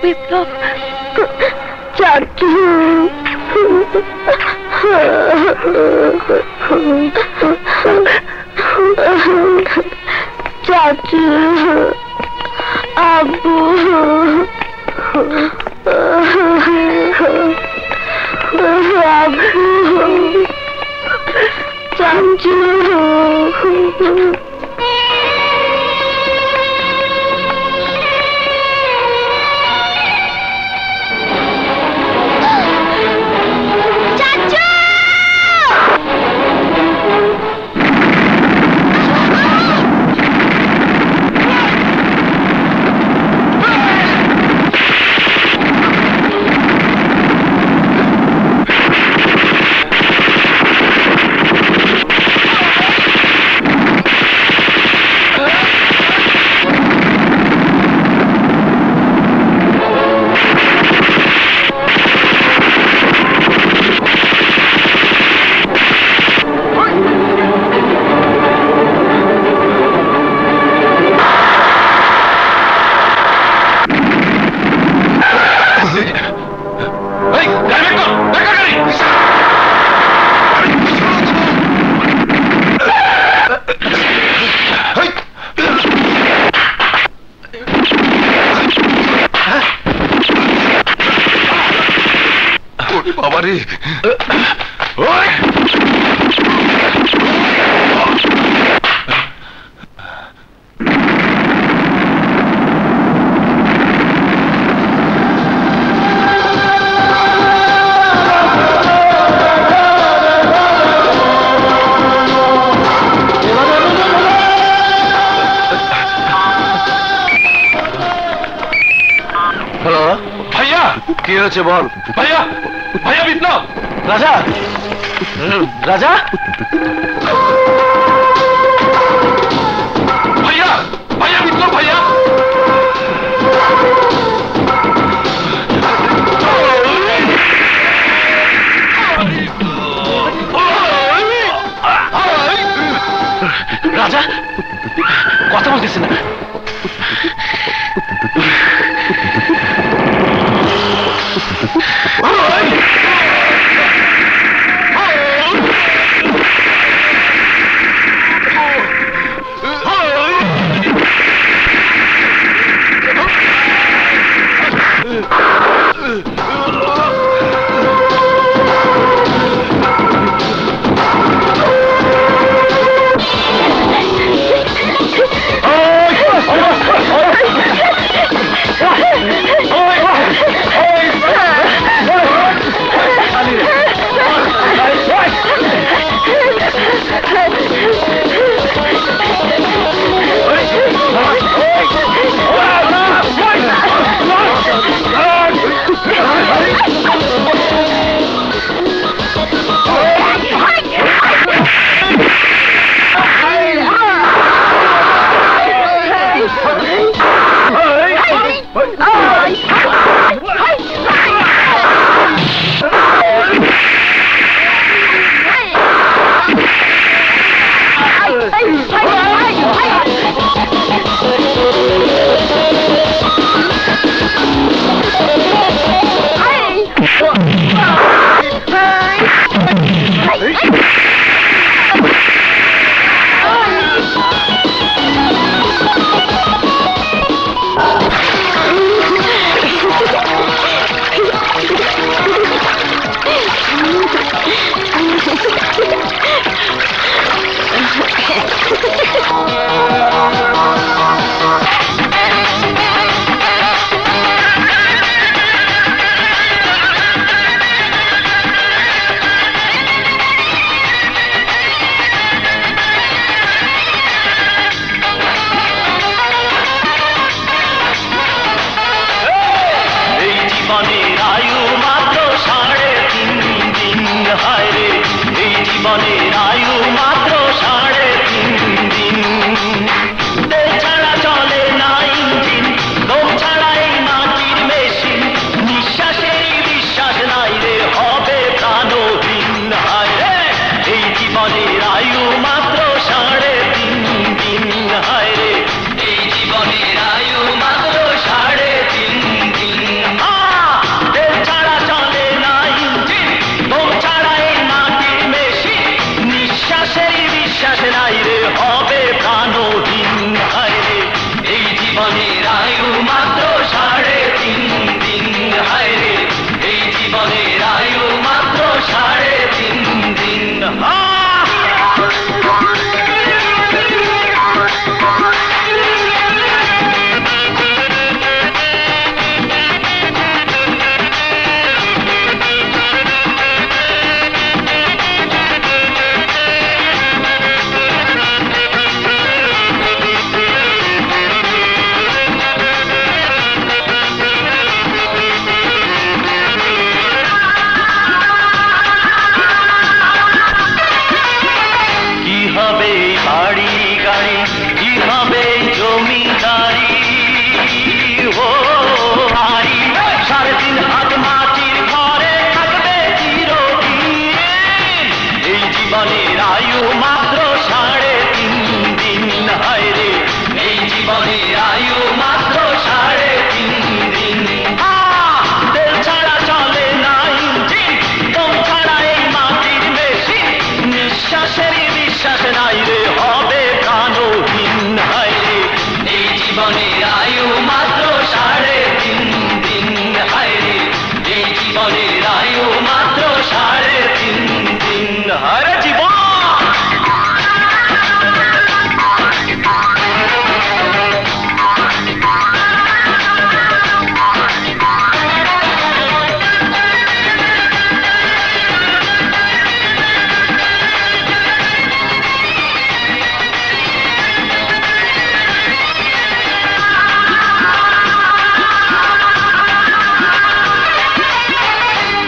বিপ্লব চাচু চাচু আব্বু আব্বু চাচু বাবারে হ্যালো ভাইয়া, কি হয়েছে বল। ভাইয়া, ভাইয়া বিপ্লব, রাজা, রাজা, ভাইয়া, ভাইয়া বিপ্লব, ভাইয়া, রাজা কথা বলতেছে না।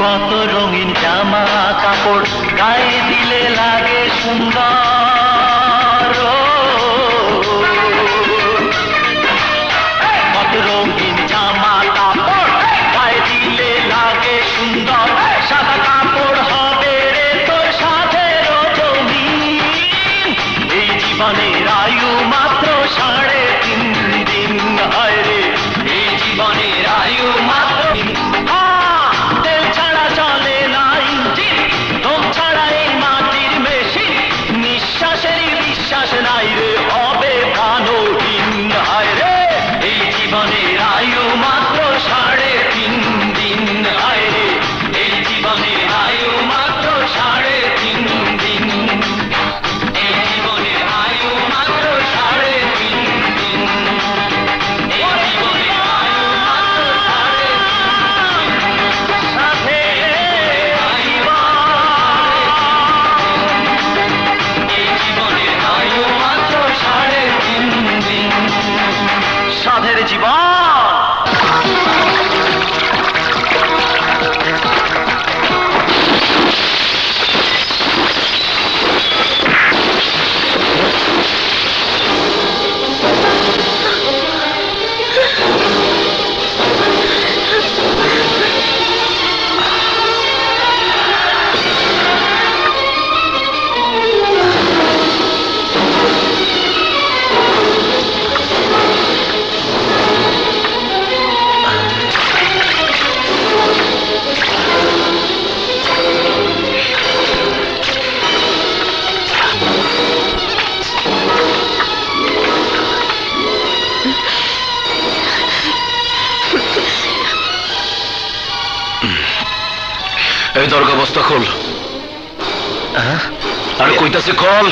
কত রঙিন জামা কাপড় গায়ে দিলে লাগে সুন্দর, কত রঙিন জামা কাপড় গায়ে দিলে লাগে সুন্দর, সাদা কাপড় হবে রে তোর সাথের জমিন, এই জীবনের আয়ু মাত্র 3.5 দিন, হয় রে এই জীবনের আয়ু মাত্র এই দরগা বস্তা খোল। আরে কইতাছে খোল।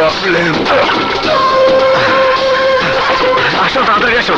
প্রবলেম। আসো তাড়াতাড়ি আসো।